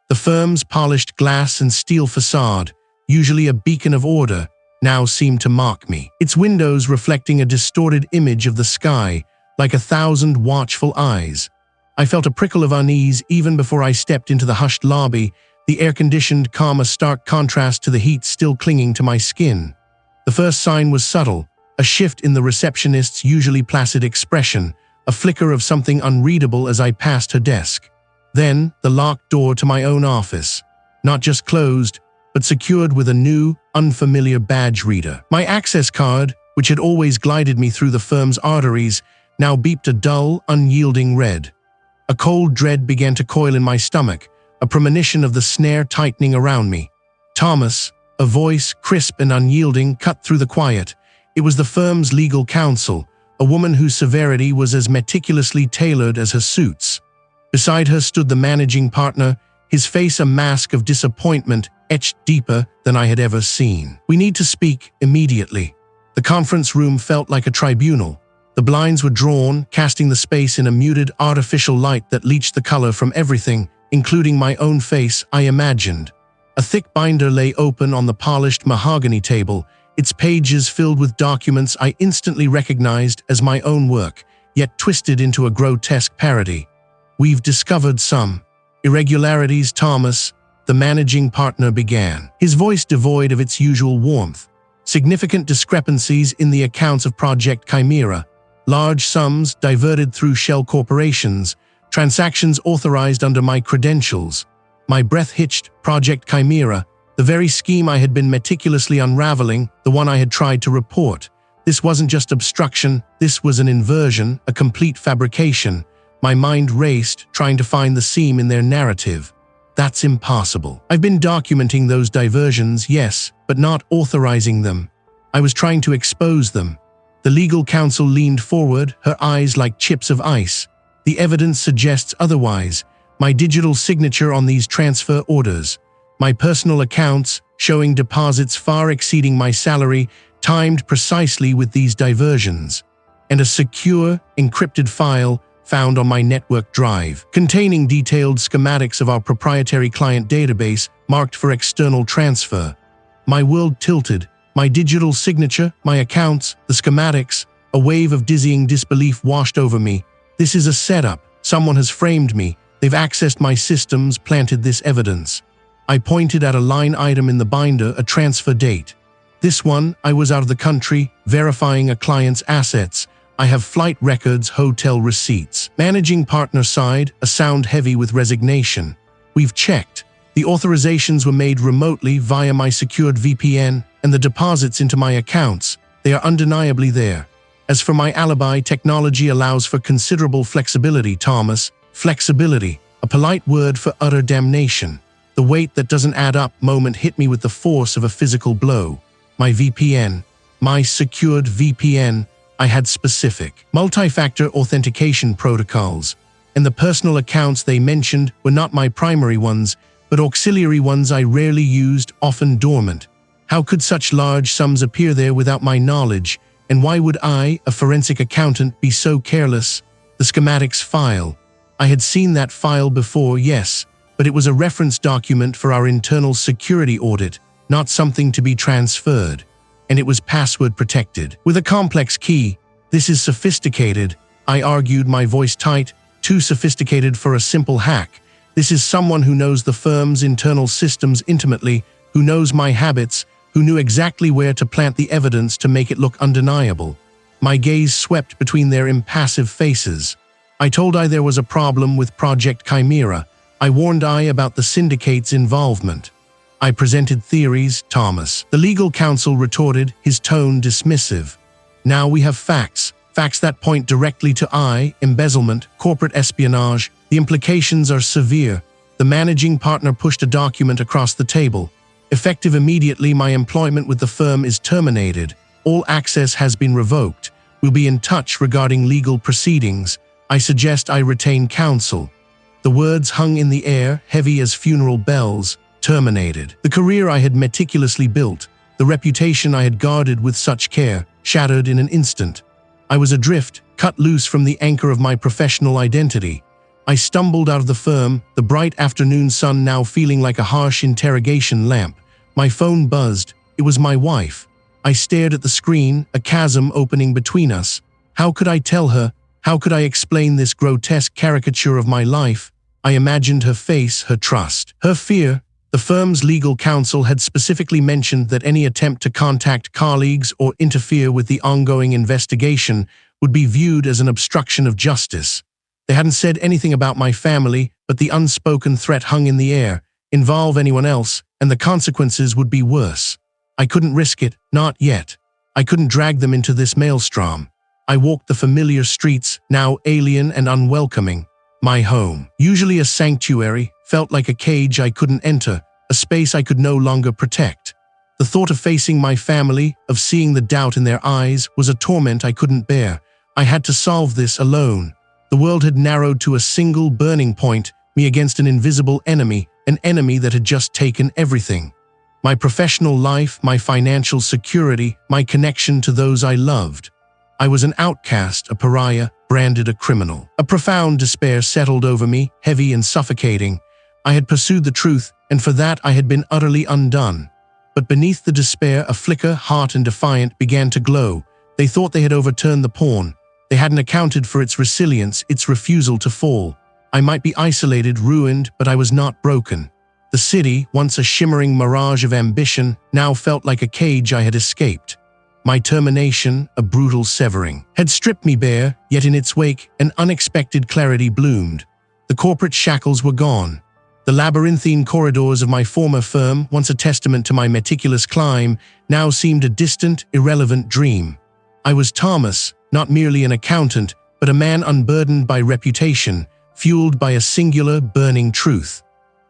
The firm's polished glass and steel facade, usually a beacon of order, now seemed to mock me, its windows reflecting a distorted image of the sky, like 1,000 watchful eyes. I felt a prickle of unease even before I stepped into the hushed lobby, the air-conditioned calm a stark contrast to the heat still clinging to my skin. The first sign was subtle, a shift in the receptionist's usually placid expression, a flicker of something unreadable as I passed her desk. Then, the locked door to my own office, not just closed, but secured with a new, unfamiliar badge reader. My access card, which had always glided me through the firm's arteries, now beeped a dull, unyielding red. A cold dread began to coil in my stomach, a premonition of the snare tightening around me. Thomas, a voice, crisp and unyielding, cut through the quiet. It was the firm's legal counsel, a woman whose severity was as meticulously tailored as her suits. Beside her stood the managing partner, his face a mask of disappointment etched deeper than I had ever seen. "We need to speak immediately." The conference room felt like a tribunal. The blinds were drawn, casting the space in a muted, artificial light that leached the color from everything, including my own face, I imagined. A thick binder lay open on the polished mahogany table, its pages filled with documents I instantly recognized as my own work, yet twisted into a grotesque parody. "We've discovered some irregularities, Thomas," the managing partner began, his voice devoid of its usual warmth. "Significant discrepancies in the accounts of Project Chimera, large sums diverted through shell corporations, transactions authorized under my credentials." My breath hitched. Project Chimera, the very scheme I had been meticulously unraveling, the one I had tried to report. This wasn't just obstruction, this was an inversion, a complete fabrication. My mind raced, trying to find the seam in their narrative. That's impossible. I've been documenting those diversions, yes, but not authorizing them. I was trying to expose them. The legal counsel leaned forward, her eyes like chips of ice. "The evidence suggests otherwise. My digital signature on these transfer orders. My personal accounts, showing deposits far exceeding my salary, timed precisely with these diversions. And a secure, encrypted file found on my network drive, containing detailed schematics of our proprietary client database marked for external transfer." My world tilted. My digital signature, my accounts, the schematics, a wave of dizzying disbelief washed over me. This is a setup. Someone has framed me. They've accessed my systems, planted this evidence. I pointed at a line item in the binder, a transfer date. This one, I was out of the country, verifying a client's assets. I have flight records, hotel receipts. Managing partner side, a sound heavy with resignation. "We've checked. The authorizations were made remotely via my secured VPN, and the deposits into my accounts, they are undeniably there. As for my alibi, technology allows for considerable flexibility, Thomas. Flexibility, a polite word for utter damnation. The weight that doesn't add up moment hit me with the force of a physical blow. My VPN, my secured VPN, I had specific, multi-factor authentication protocols, and the personal accounts they mentioned were not my primary ones, but auxiliary ones I rarely used, often dormant. How could such large sums appear there without my knowledge, and why would I, a forensic accountant, be so careless? The schematics file. I had seen that file before, yes, but it was a reference document for our internal security audit, not something to be transferred. And it was password protected, with a complex key. "This is sophisticated," I argued, my voice tight, "too sophisticated for a simple hack. This is someone who knows the firm's internal systems intimately, who knows my habits, who knew exactly where to plant the evidence to make it look undeniable." My gaze swept between their impassive faces. I told I there was a problem with Project Chimera. I warned I about the syndicate's involvement. I presented theories, Thomas. The legal counsel retorted, his tone dismissive. "Now we have facts. Facts that point directly to embezzlement, corporate espionage. The implications are severe. The managing partner pushed a document across the table. Effective immediately, my employment with the firm is terminated. All access has been revoked. We'll be in touch regarding legal proceedings. I suggest I retain counsel. The words hung in the air, heavy as funeral bells. Terminated. The career I had meticulously built, the reputation I had guarded with such care, shattered in an instant. I was adrift, cut loose from the anchor of my professional identity. I stumbled out of the firm, the bright afternoon sun now feeling like a harsh interrogation lamp. My phone buzzed. It was my wife. I stared at the screen, a chasm opening between us. How could I tell her? How could I explain this grotesque caricature of my life? I imagined her face, her trust, her fear. The firm's legal counsel had specifically mentioned that any attempt to contact colleagues or interfere with the ongoing investigation would be viewed as an obstruction of justice. They hadn't said anything about my family, but the unspoken threat hung in the air. Involve anyone else, and the consequences would be worse. I couldn't risk it, not yet. I couldn't drag them into this maelstrom. I walked the familiar streets, now alien and unwelcoming. My home, usually a sanctuary, felt like a cage I couldn't enter, a space I could no longer protect. The thought of facing my family, of seeing the doubt in their eyes, was a torment I couldn't bear. I had to solve this alone. The world had narrowed to a single burning point, me against an invisible enemy, an enemy that had just taken everything. My professional life, my financial security, my connection to those I loved. I was an outcast, a pariah, branded a criminal. A profound despair settled over me, heavy and suffocating. I had pursued the truth, and for that I had been utterly undone. But beneath the despair, a flicker, hot and defiant, began to glow. They thought they had overturned the pawn. They hadn't accounted for its resilience, its refusal to fall. I might be isolated, ruined, but I was not broken. The city, once a shimmering mirage of ambition, now felt like a cage I had escaped. My termination, a brutal severing, had stripped me bare, yet in its wake, an unexpected clarity bloomed. The corporate shackles were gone. The labyrinthine corridors of my former firm, once a testament to my meticulous climb, now seemed a distant, irrelevant dream. I was Thomas, not merely an accountant, but a man unburdened by reputation, fueled by a singular, burning truth.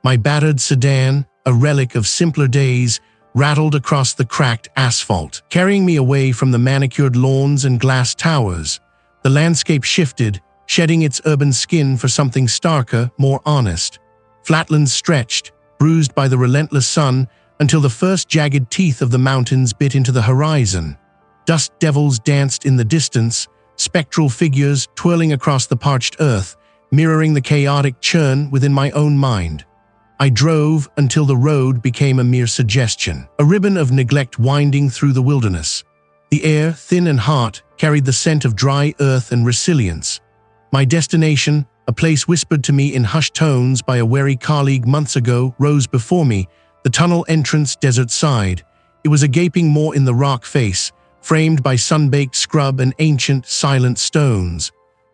My battered sedan, a relic of simpler days, rattled across the cracked asphalt, carrying me away from the manicured lawns and glass towers. The landscape shifted, shedding its urban skin for something starker, more honest. Flatlands stretched, bruised by the relentless sun, until the first jagged teeth of the mountains bit into the horizon. Dust devils danced in the distance, spectral figures twirling across the parched earth, mirroring the chaotic churn within my own mind. I drove until the road became a mere suggestion, a ribbon of neglect winding through the wilderness. The air, thin and hot, carried the scent of dry earth and resilience. My destination, a place whispered to me in hushed tones by a wary colleague months ago, rose before me, the tunnel entrance desert side. It was a gaping maw in the rock face, framed by sun-baked scrub and ancient, silent stones.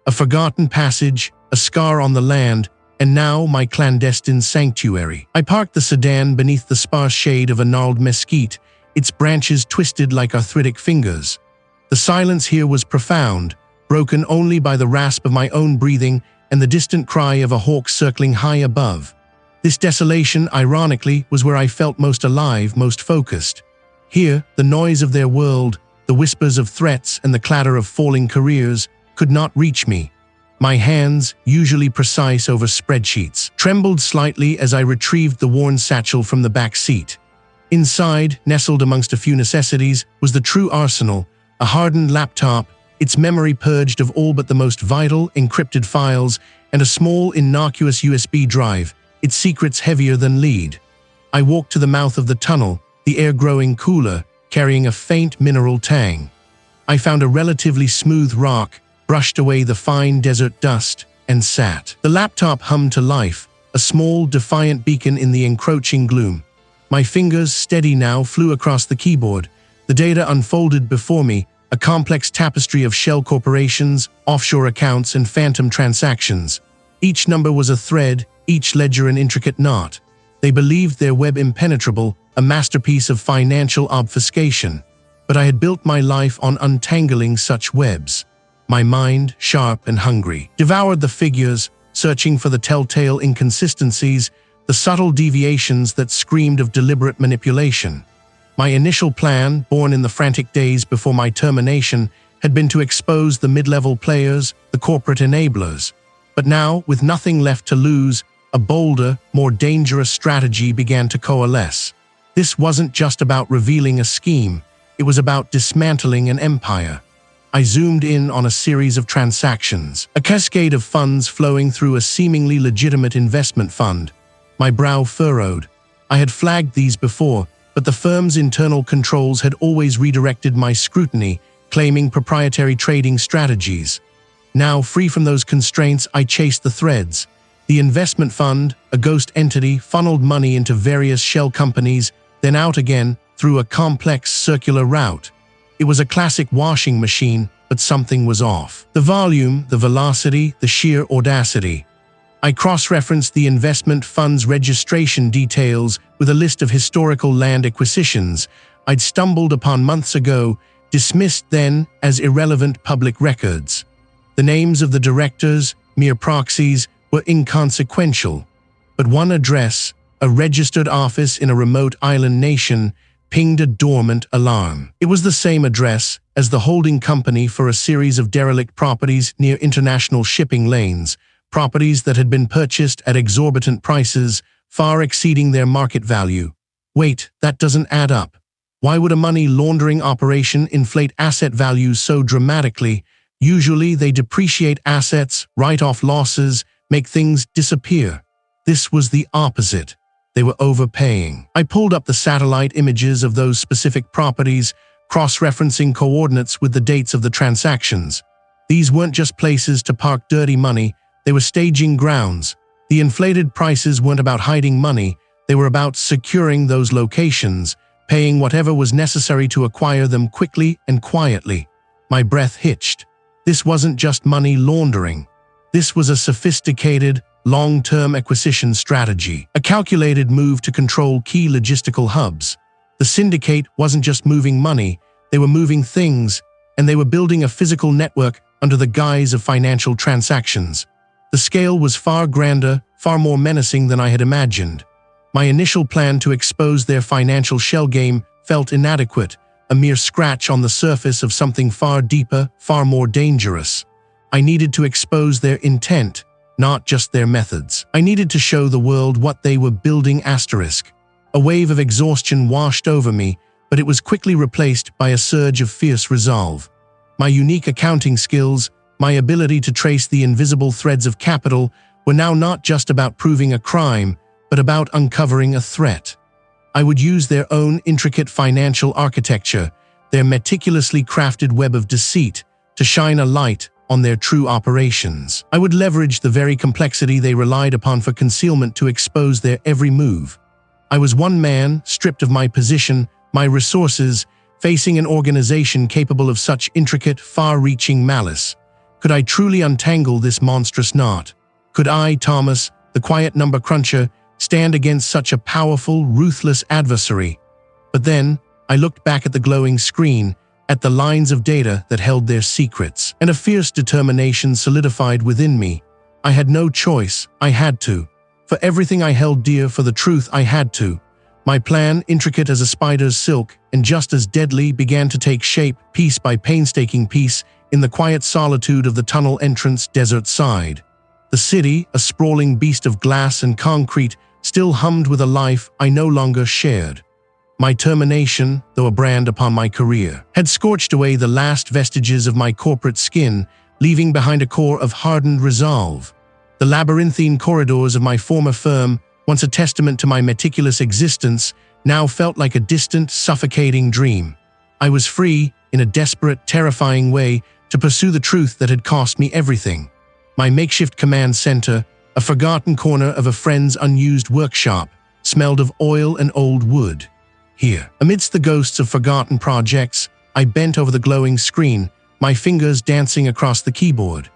A forgotten passage, a scar on the land, and now my clandestine sanctuary. I parked the sedan beneath the sparse shade of a gnarled mesquite, its branches twisted like arthritic fingers. The silence here was profound, broken only by the rasp of my own breathing and the distant cry of a hawk circling high above. This desolation, ironically, was where I felt most alive, most focused. Here, the noise of their world, the whispers of threats and the clatter of falling careers, could not reach me. My hands, usually precise over spreadsheets, trembled slightly as I retrieved the worn satchel from the back seat. Inside, nestled amongst a few necessities, was the true arsenal, a hardened laptop, its memory purged of all but the most vital, encrypted files, and a small, innocuous USB drive, its secrets heavier than lead. I walked to the mouth of the tunnel, the air growing cooler, carrying a faint mineral tang. I found a relatively smooth rock, brushed away the fine desert dust, and sat. The laptop hummed to life, a small, defiant beacon in the encroaching gloom. My fingers, steady now, flew across the keyboard. The data unfolded before me, a complex tapestry of shell corporations, offshore accounts, and phantom transactions. Each number was a thread, each ledger an intricate knot. They believed their web impenetrable, a masterpiece of financial obfuscation. But I had built my life on untangling such webs. My mind, sharp and hungry, devoured the figures, searching for the telltale inconsistencies, the subtle deviations that screamed of deliberate manipulation. My initial plan, born in the frantic days before my termination, had been to expose the mid-level players, the corporate enablers. But now, with nothing left to lose, a bolder, more dangerous strategy began to coalesce. This wasn't just about revealing a scheme, it was about dismantling an empire. I zoomed in on a series of transactions, a cascade of funds flowing through a seemingly legitimate investment fund. My brow furrowed. I had flagged these before, but the firm's internal controls had always redirected my scrutiny, claiming proprietary trading strategies. Now, free from those constraints, I chased the threads. The investment fund, a ghost entity, funneled money into various shell companies, then out again through a complex circular route. It was a classic washing machine, but something was off. The volume, the velocity, the sheer audacity. I cross-referenced the investment fund's registration details with a list of historical land acquisitions I'd stumbled upon months ago, dismissed then as irrelevant public records. The names of the directors, mere proxies, were inconsequential. But one address, a registered office in a remote island nation, pinged a dormant alarm. It was the same address as the holding company for a series of derelict properties near international shipping lanes, properties that had been purchased at exorbitant prices, far exceeding their market value. Wait, that doesn't add up. Why would a money laundering operation inflate asset values so dramatically? Usually they depreciate assets, write off losses, make things disappear. This was the opposite. They were overpaying. I pulled up the satellite images of those specific properties, cross-referencing coordinates with the dates of the transactions. These weren't just places to park dirty money, they were staging grounds. The inflated prices weren't about hiding money, they were about securing those locations, paying whatever was necessary to acquire them quickly and quietly. My breath hitched. This wasn't just money laundering. This was a sophisticated, long-term acquisition strategy, a calculated move to control key logistical hubs. The syndicate wasn't just moving money, they were moving things, and they were building a physical network under the guise of financial transactions. The scale was far grander, far more menacing than I had imagined. My initial plan to expose their financial shell game felt inadequate, a mere scratch on the surface of something far deeper, far more dangerous. I needed to expose their intent, not just their methods. I needed to show the world what they were building. A wave of exhaustion washed over me, but it was quickly replaced by a surge of fierce resolve. My unique accounting skills, my ability to trace the invisible threads of capital, were now not just about proving a crime, but about uncovering a threat. I would use their own intricate financial architecture, their meticulously crafted web of deceit, to shine a light on their true operations. I would leverage the very complexity they relied upon for concealment to expose their every move. I was one man, stripped of my position, my resources, facing an organization capable of such intricate, far-reaching malice. Could I truly untangle this monstrous knot? Could I, Thomas, the quiet number cruncher, stand against such a powerful, ruthless adversary? But then, I looked back at the glowing screen, at the lines of data that held their secrets, and a fierce determination solidified within me. I had no choice, I had to. For everything I held dear, for the truth, I had to. My plan, intricate as a spider's silk, and just as deadly, began to take shape, piece by painstaking piece, in the quiet solitude of the tunnel entrance desert side. The city, a sprawling beast of glass and concrete, still hummed with a life I no longer shared. My termination, though a brand upon my career, had scorched away the last vestiges of my corporate skin, leaving behind a core of hardened resolve. The labyrinthine corridors of my former firm, once a testament to my meticulous existence, now felt like a distant, suffocating dream. I was free, in a desperate, terrifying way, to pursue the truth that had cost me everything. My makeshift command center, a forgotten corner of a friend's unused workshop, smelled of oil and old wood. Here, amidst the ghosts of forgotten projects, I bent over the glowing screen, my fingers dancing across the keyboard.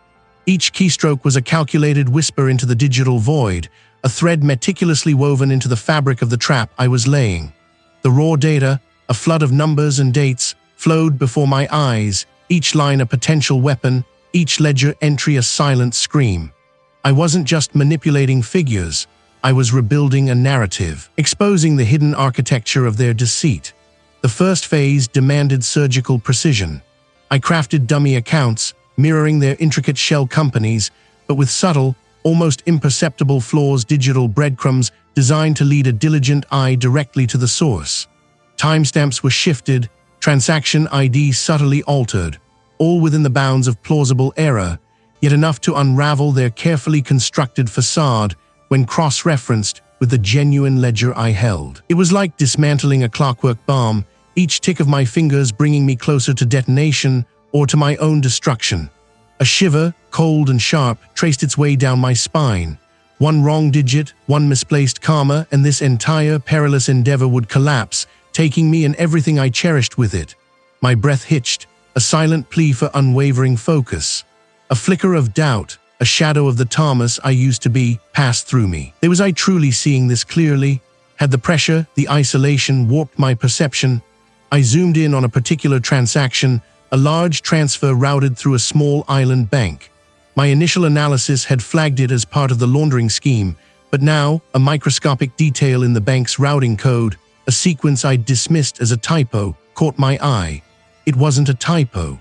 Each keystroke was a calculated whisper into the digital void, a thread meticulously woven into the fabric of the trap I was laying. The raw data, a flood of numbers and dates, flowed before my eyes, each line a potential weapon, each ledger entry a silent scream. I wasn't just manipulating figures, I was rebuilding a narrative, exposing the hidden architecture of their deceit. The first phase demanded surgical precision. I crafted dummy accounts, mirroring their intricate shell companies, but with subtle, almost imperceptible flaws, digital breadcrumbs designed to lead a diligent eye directly to the source. Timestamps were shifted, transaction IDs subtly altered, all within the bounds of plausible error, yet enough to unravel their carefully constructed facade when cross-referenced with the genuine ledger I held. It was like dismantling a clockwork bomb, each tick of my fingers bringing me closer to detonation or to my own destruction. A shiver, cold and sharp, traced its way down my spine. One wrong digit, one misplaced comma, and this entire perilous endeavor would collapse, taking me and everything I cherished with it. My breath hitched, a silent plea for unwavering focus. A flicker of doubt, a shadow of the Thomas I used to be, passed through me. Was I truly seeing this clearly? Had the pressure, the isolation warped my perception? I zoomed in on a particular transaction, a large transfer routed through a small island bank. My initial analysis had flagged it as part of the laundering scheme, but now, a microscopic detail in the bank's routing code, a sequence I'd dismissed as a typo, caught my eye. It wasn't a typo.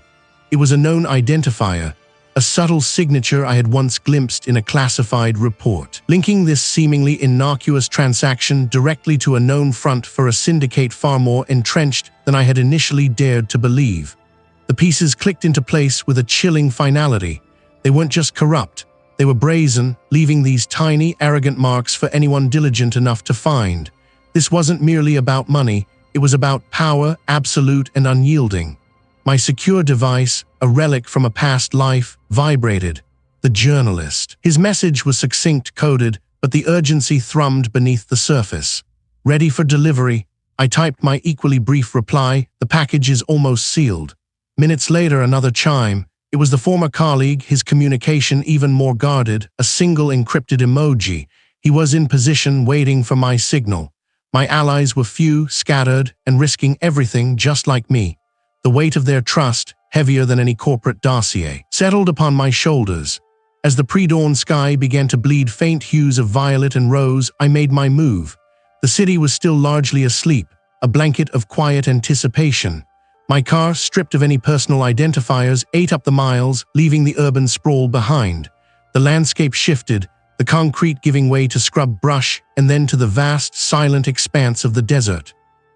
It was a known identifier, a subtle signature I had once glimpsed in a classified report, linking this seemingly innocuous transaction directly to a known front for a syndicate far more entrenched than I had initially dared to believe. The pieces clicked into place with a chilling finality. They weren't just corrupt, they were brazen, leaving these tiny, arrogant marks for anyone diligent enough to find. This wasn't merely about money, it was about power, absolute and unyielding. My secure device, a relic from a past life, vibrated. The journalist. His message was succinct, coded, but the urgency thrummed beneath the surface. Ready for delivery. I typed my equally brief reply, the package is almost sealed. Minutes later, another chime. It was the former colleague, his communication even more guarded, a single encrypted emoji. He was in position, waiting for my signal. My allies were few, scattered, and risking everything just like me. The weight of their trust, heavier than any corporate dossier, settled upon my shoulders. As the pre-dawn sky began to bleed faint hues of violet and rose, I made my move. The city was still largely asleep, a blanket of quiet anticipation. My car, stripped of any personal identifiers, ate up the miles, leaving the urban sprawl behind. The landscape shifted, the concrete giving way to scrub brush and then to the vast, silent expanse of the desert.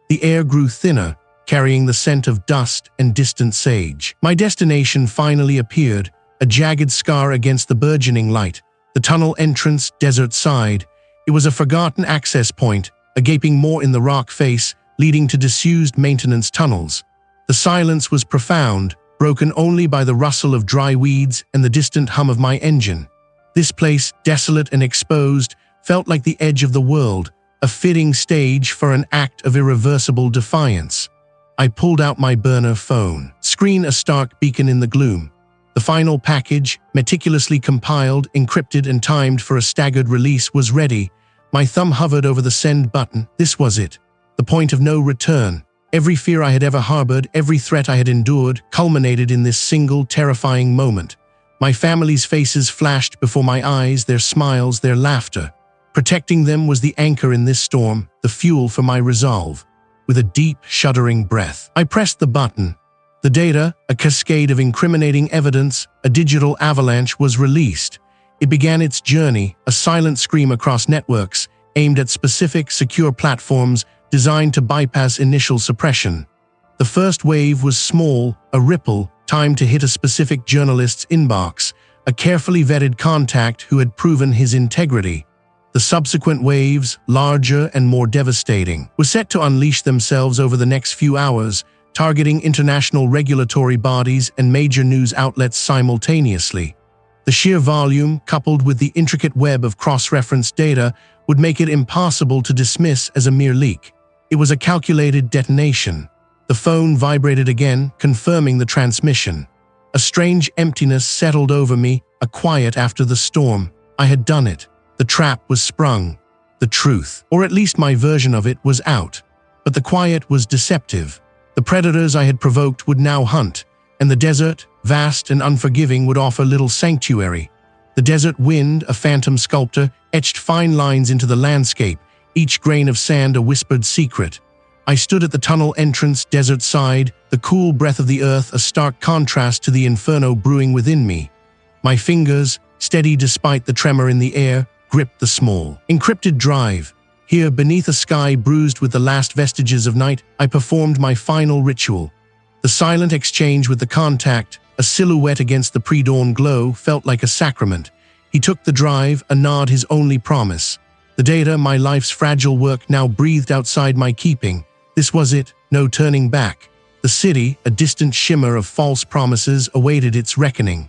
The air grew thinner, carrying the scent of dust and distant sage. My destination finally appeared, a jagged scar against the burgeoning light, the tunnel entrance, desert side. It was a forgotten access point, a gaping moor in the rock face, leading to disused maintenance tunnels. The silence was profound, broken only by the rustle of dry weeds and the distant hum of my engine. This place, desolate and exposed, felt like the edge of the world, a fitting stage for an act of irreversible defiance. I pulled out my burner phone, screen a stark beacon in the gloom. The final package, meticulously compiled, encrypted and timed for a staggered release, was ready. My thumb hovered over the send button. This was it. The point of no return. Every fear I had ever harbored, every threat I had endured, culminated in this single, terrifying moment. My family's faces flashed before my eyes, their smiles, their laughter. Protecting them was the anchor in this storm, the fuel for my resolve. With a deep, shuddering breath, I pressed the button. The data, a cascade of incriminating evidence, a digital avalanche, was released. It began its journey, a silent scream across networks, aimed at specific, secure platforms designed to bypass initial suppression. The first wave was small, a ripple, timed to hit a specific journalist's inbox, a carefully vetted contact who had proven his integrity. The subsequent waves, larger and more devastating, were set to unleash themselves over the next few hours, targeting international regulatory bodies and major news outlets simultaneously. The sheer volume, coupled with the intricate web of cross-reference data, would make it impossible to dismiss as a mere leak. It was a calculated detonation. The phone vibrated again, confirming the transmission. A strange emptiness settled over me, a quiet after the storm. I had done it. The trap was sprung. The truth, or at least my version of it, was out. But the quiet was deceptive. The predators I had provoked would now hunt, and the desert, vast and unforgiving, would offer little sanctuary. The desert wind, a phantom sculptor, etched fine lines into the landscape, each grain of sand a whispered secret. I stood at the tunnel entrance, desert side, the cool breath of the earth a stark contrast to the inferno brewing within me. My fingers, steady despite the tremor in the air, gripped the small, encrypted drive. Here, beneath a sky bruised with the last vestiges of night, I performed my final ritual. The silent exchange with the contact, a silhouette against the pre-dawn glow, felt like a sacrament. He took the drive, a nod his only promise. The data, my life's fragile work, now breathed outside my keeping. This was it, no turning back. The city, a distant shimmer of false promises, awaited its reckoning.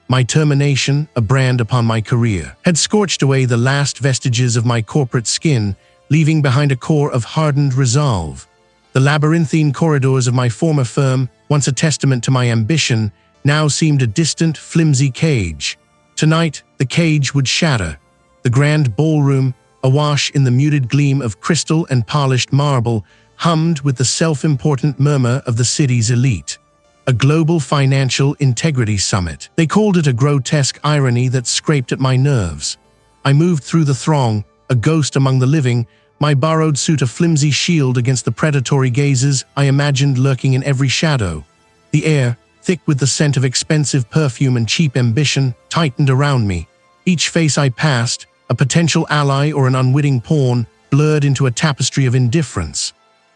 My termination, a brand upon my career, had scorched away the last vestiges of my corporate skin, leaving behind a core of hardened resolve. The labyrinthine corridors of my former firm, once a testament to my ambition, now seemed a distant, flimsy cage. Tonight, the cage would shatter. The grand ballroom, awash in the muted gleam of crystal and polished marble, hummed with the self-important murmur of the city's elite. A global financial integrity summit. They called it a grotesque irony that scraped at my nerves. I moved through the throng, a ghost among the living, my borrowed suit a flimsy shield against the predatory gazes I imagined lurking in every shadow. The air, thick with the scent of expensive perfume and cheap ambition, tightened around me. Each face I passed, a potential ally or an unwitting pawn, blurred into a tapestry of indifference.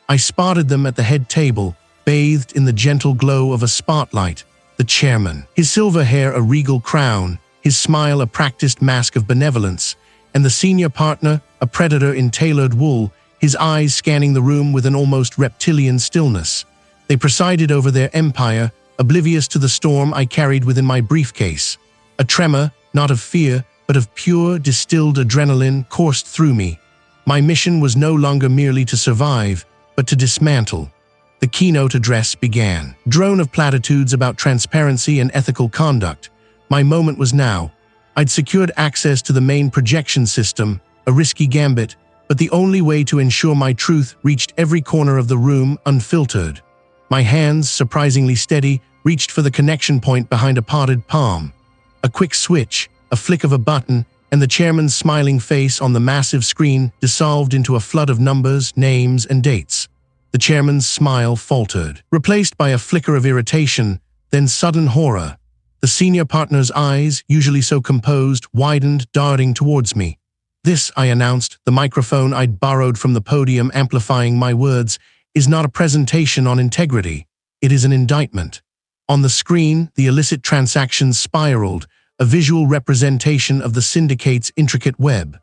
I spotted them at the head table, bathed in the gentle glow of a spotlight. The chairman, his silver hair a regal crown, his smile a practiced mask of benevolence, and the senior partner, a predator in tailored wool, his eyes scanning the room with an almost reptilian stillness. They presided over their empire, oblivious to the storm I carried within my briefcase. A tremor, not of fear, but of pure, distilled adrenaline coursed through me. My mission was no longer merely to survive, but to dismantle. The keynote address began. Drone of platitudes about transparency and ethical conduct. My moment was now. I'd secured access to the main projection system, a risky gambit, but the only way to ensure my truth reached every corner of the room unfiltered. My hands, surprisingly steady, reached for the connection point behind a potted palm. A quick switch, a flick of a button, and the chairman's smiling face on the massive screen dissolved into a flood of numbers, names, and dates. The chairman's smile faltered, replaced by a flicker of irritation, then sudden horror. The senior partner's eyes, usually so composed, widened, darting towards me. "This," I announced, the microphone I'd borrowed from the podium amplifying my words, "is not a presentation on integrity. It is an indictment." On the screen, the illicit transactions spiraled, a visual representation of the syndicate's intricate web.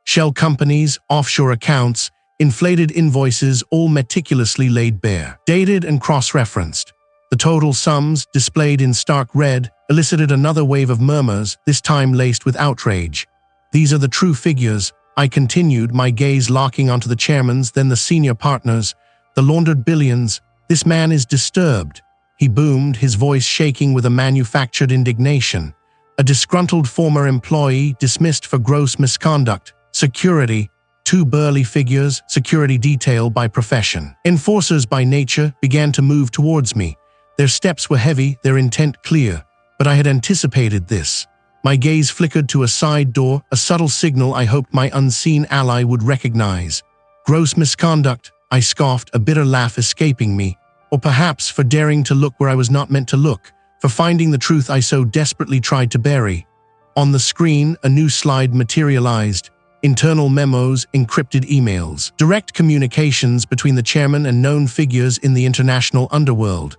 Shell companies, offshore accounts, inflated invoices, all meticulously laid bare, dated and cross-referenced. The total sums, displayed in stark red, elicited another wave of murmurs, this time laced with outrage. "These are the true figures," I continued, my gaze locking onto the chairman's, then the senior partners. "The laundered billions. This man is disturbed," he boomed, his voice shaking with a manufactured indignation. "A disgruntled former employee dismissed for gross misconduct. Security. Two burly figures, security detail by profession. Enforcers by nature, began to move towards me. Their steps were heavy, their intent clear. But I had anticipated this. My gaze flickered to a side door, a subtle signal I hoped my unseen ally would recognize. "Gross misconduct," I scoffed, a bitter laugh escaping me. Or perhaps for daring to look where I was not meant to look, for finding the truth I so desperately tried to bury. On the screen, a new slide materialized. Internal memos, encrypted emails, direct communications between the chairman and known figures in the international underworld.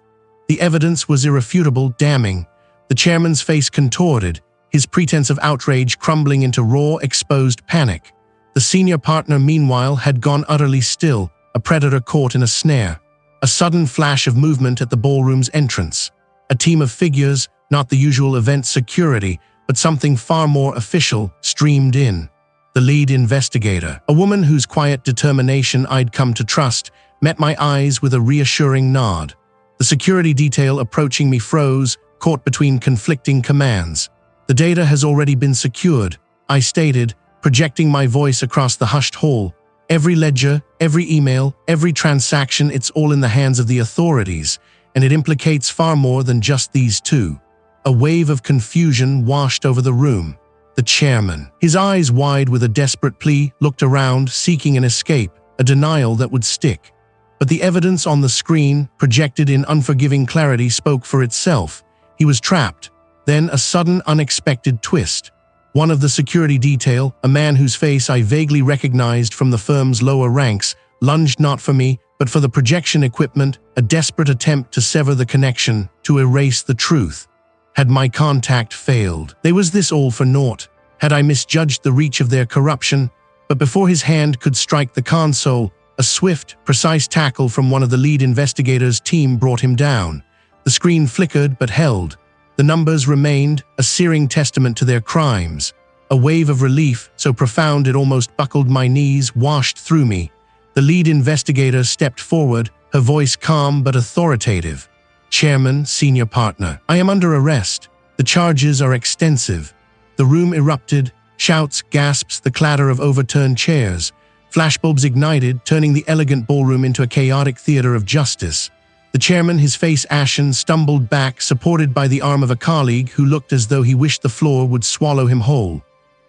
The evidence was irrefutable, damning. The chairman's face contorted, his pretense of outrage crumbling into raw, exposed panic. The senior partner, meanwhile, had gone utterly still, a predator caught in a snare. A sudden flash of movement at the ballroom's entrance. A team of figures, not the usual event security, but something far more official, streamed in. The lead investigator, a woman whose quiet determination I'd come to trust, met my eyes with a reassuring nod. The security detail approaching me froze, caught between conflicting commands. "The data has already been secured," I stated, projecting my voice across the hushed hall. "Every ledger, every email, every transaction, it's all in the hands of the authorities, and it implicates far more than just these two." A wave of confusion washed over the room. The chairman, his eyes wide with a desperate plea, looked around, seeking an escape, a denial that would stick. But the evidence on the screen, projected in unforgiving clarity, spoke for itself. He was trapped. Then a sudden, unexpected twist. One of the security detail, a man whose face I vaguely recognized from the firm's lower ranks, lunged not for me, but for the projection equipment, a desperate attempt to sever the connection, to erase the truth. Had my contact failed? Was this all for naught? Had I misjudged the reach of their corruption? But before his hand could strike the console, a swift, precise tackle from one of the lead investigators' team brought him down. The screen flickered but held. The numbers remained, a searing testament to their crimes. A wave of relief, so profound it almost buckled my knees, washed through me. The lead investigator stepped forward, her voice calm but authoritative. "Chairman, senior partner, I am under arrest. The charges are extensive." The room erupted, shouts, gasps, the clatter of overturned chairs. Flashbulbs ignited, turning the elegant ballroom into a chaotic theater of justice. The chairman, his face ashen, stumbled back, supported by the arm of a colleague who looked as though he wished the floor would swallow him whole.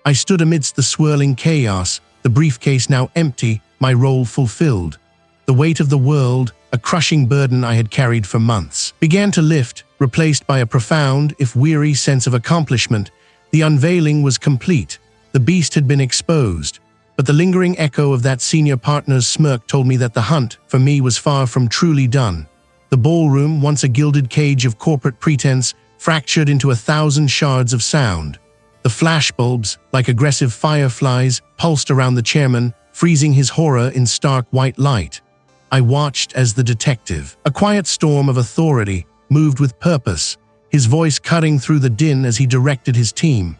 I stood amidst the swirling chaos, the briefcase now empty, my role fulfilled. The weight of the world, a crushing burden I had carried for months, began to lift, replaced by a profound, if weary, sense of accomplishment. The unveiling was complete. The beast had been exposed. But the lingering echo of that senior partner's smirk told me that the hunt, for me, was far from truly done. The ballroom, once a gilded cage of corporate pretense, fractured into 1,000 shards of sound. The flashbulbs, like aggressive fireflies, pulsed around the chairman, freezing his horror in stark white light. I watched as the detective, a quiet storm of authority, moved with purpose, his voice cutting through the din as he directed his team.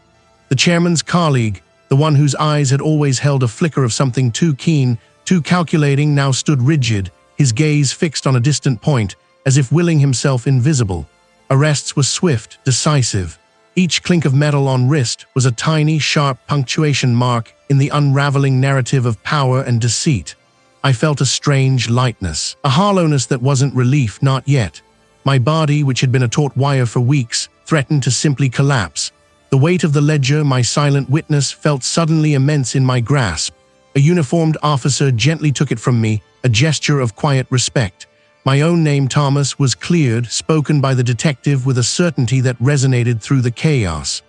The chairman's colleague, the one whose eyes had always held a flicker of something too keen, too calculating, now stood rigid, his gaze fixed on a distant point, as if willing himself invisible. Arrests were swift, decisive. Each clink of metal on wrist was a tiny, sharp punctuation mark in the unraveling narrative of power and deceit. I felt a strange lightness, a hollowness that wasn't relief, not yet. My body, which had been a taut wire for weeks, threatened to simply collapse. The weight of the ledger, my silent witness, felt suddenly immense in my grasp. A uniformed officer gently took it from me, a gesture of quiet respect. My own name, Thomas, was cleared, spoken by the detective with a certainty that resonated through the chaos.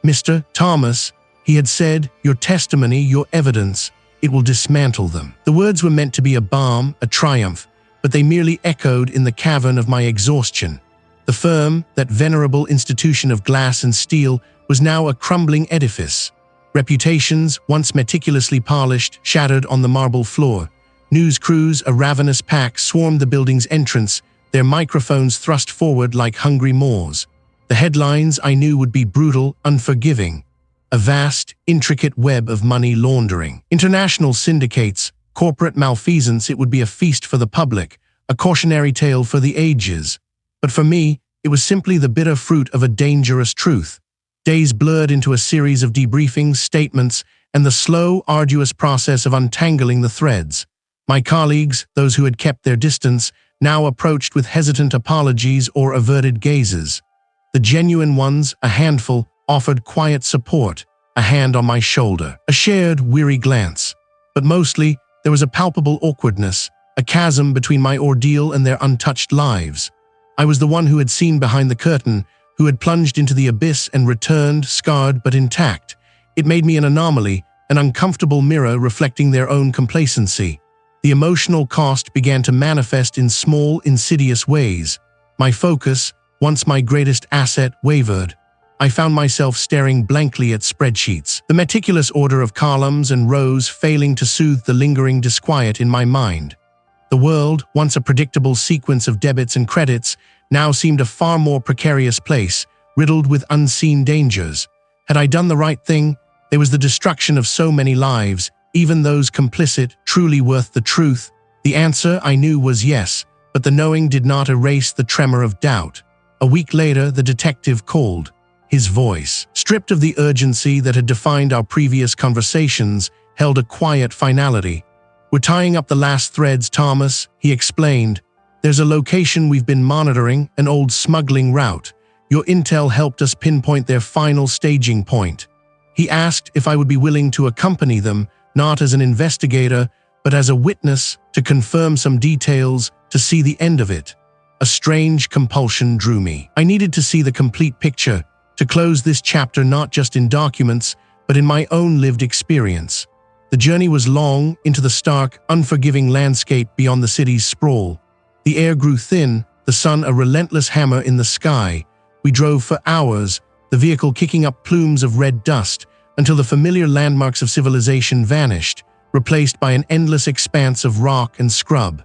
"Mr. Thomas," he had said, "your testimony, your evidence, it will dismantle them." The words were meant to be a balm, a triumph, but they merely echoed in the cavern of my exhaustion. The firm, that venerable institution of glass and steel, was now a crumbling edifice. Reputations, once meticulously polished, shattered on the marble floor. News crews, a ravenous pack, swarmed the building's entrance, their microphones thrust forward like hungry maws. The headlines, I knew, would be brutal, unforgiving. A vast, intricate web of money laundering. International syndicates, corporate malfeasance. It would be a feast for the public, a cautionary tale for the ages. But for me, it was simply the bitter fruit of a dangerous truth. Days blurred into a series of debriefings, statements, and the slow, arduous process of untangling the threads. My colleagues, those who had kept their distance, now approached with hesitant apologies or averted gazes. The genuine ones, a handful, offered quiet support, a hand on my shoulder, a shared, weary glance. But mostly, there was a palpable awkwardness, a chasm between my ordeal and their untouched lives. I was the one who had seen behind the curtain, who had plunged into the abyss and returned, scarred but intact. It made me an anomaly, an uncomfortable mirror reflecting their own complacency. The emotional cost began to manifest in small, insidious ways. My focus, once my greatest asset, wavered. I found myself staring blankly at spreadsheets, the meticulous order of columns and rows failing to soothe the lingering disquiet in my mind. The world, once a predictable sequence of debits and credits, now seemed a far more precarious place, riddled with unseen dangers. Had I done the right thing? There was the destruction of so many lives, even those complicit, truly worth the truth. The answer, I knew, was yes, but the knowing did not erase the tremor of doubt. A week later, the detective called. His voice, stripped of the urgency that had defined our previous conversations, held a quiet finality. "We're tying up the last threads, Thomas," he explained. "There's a location we've been monitoring, an old smuggling route. Your intel helped us pinpoint their final staging point." He asked if I would be willing to accompany them, not as an investigator, but as a witness, to confirm some details, to see the end of it. A strange compulsion drew me. I needed to see the complete picture, to close this chapter not just in documents, but in my own lived experience. The journey was long, into the stark, unforgiving landscape beyond the city's sprawl. The air grew thin, the sun a relentless hammer in the sky. We drove for hours, the vehicle kicking up plumes of red dust, until the familiar landmarks of civilization vanished, replaced by an endless expanse of rock and scrub.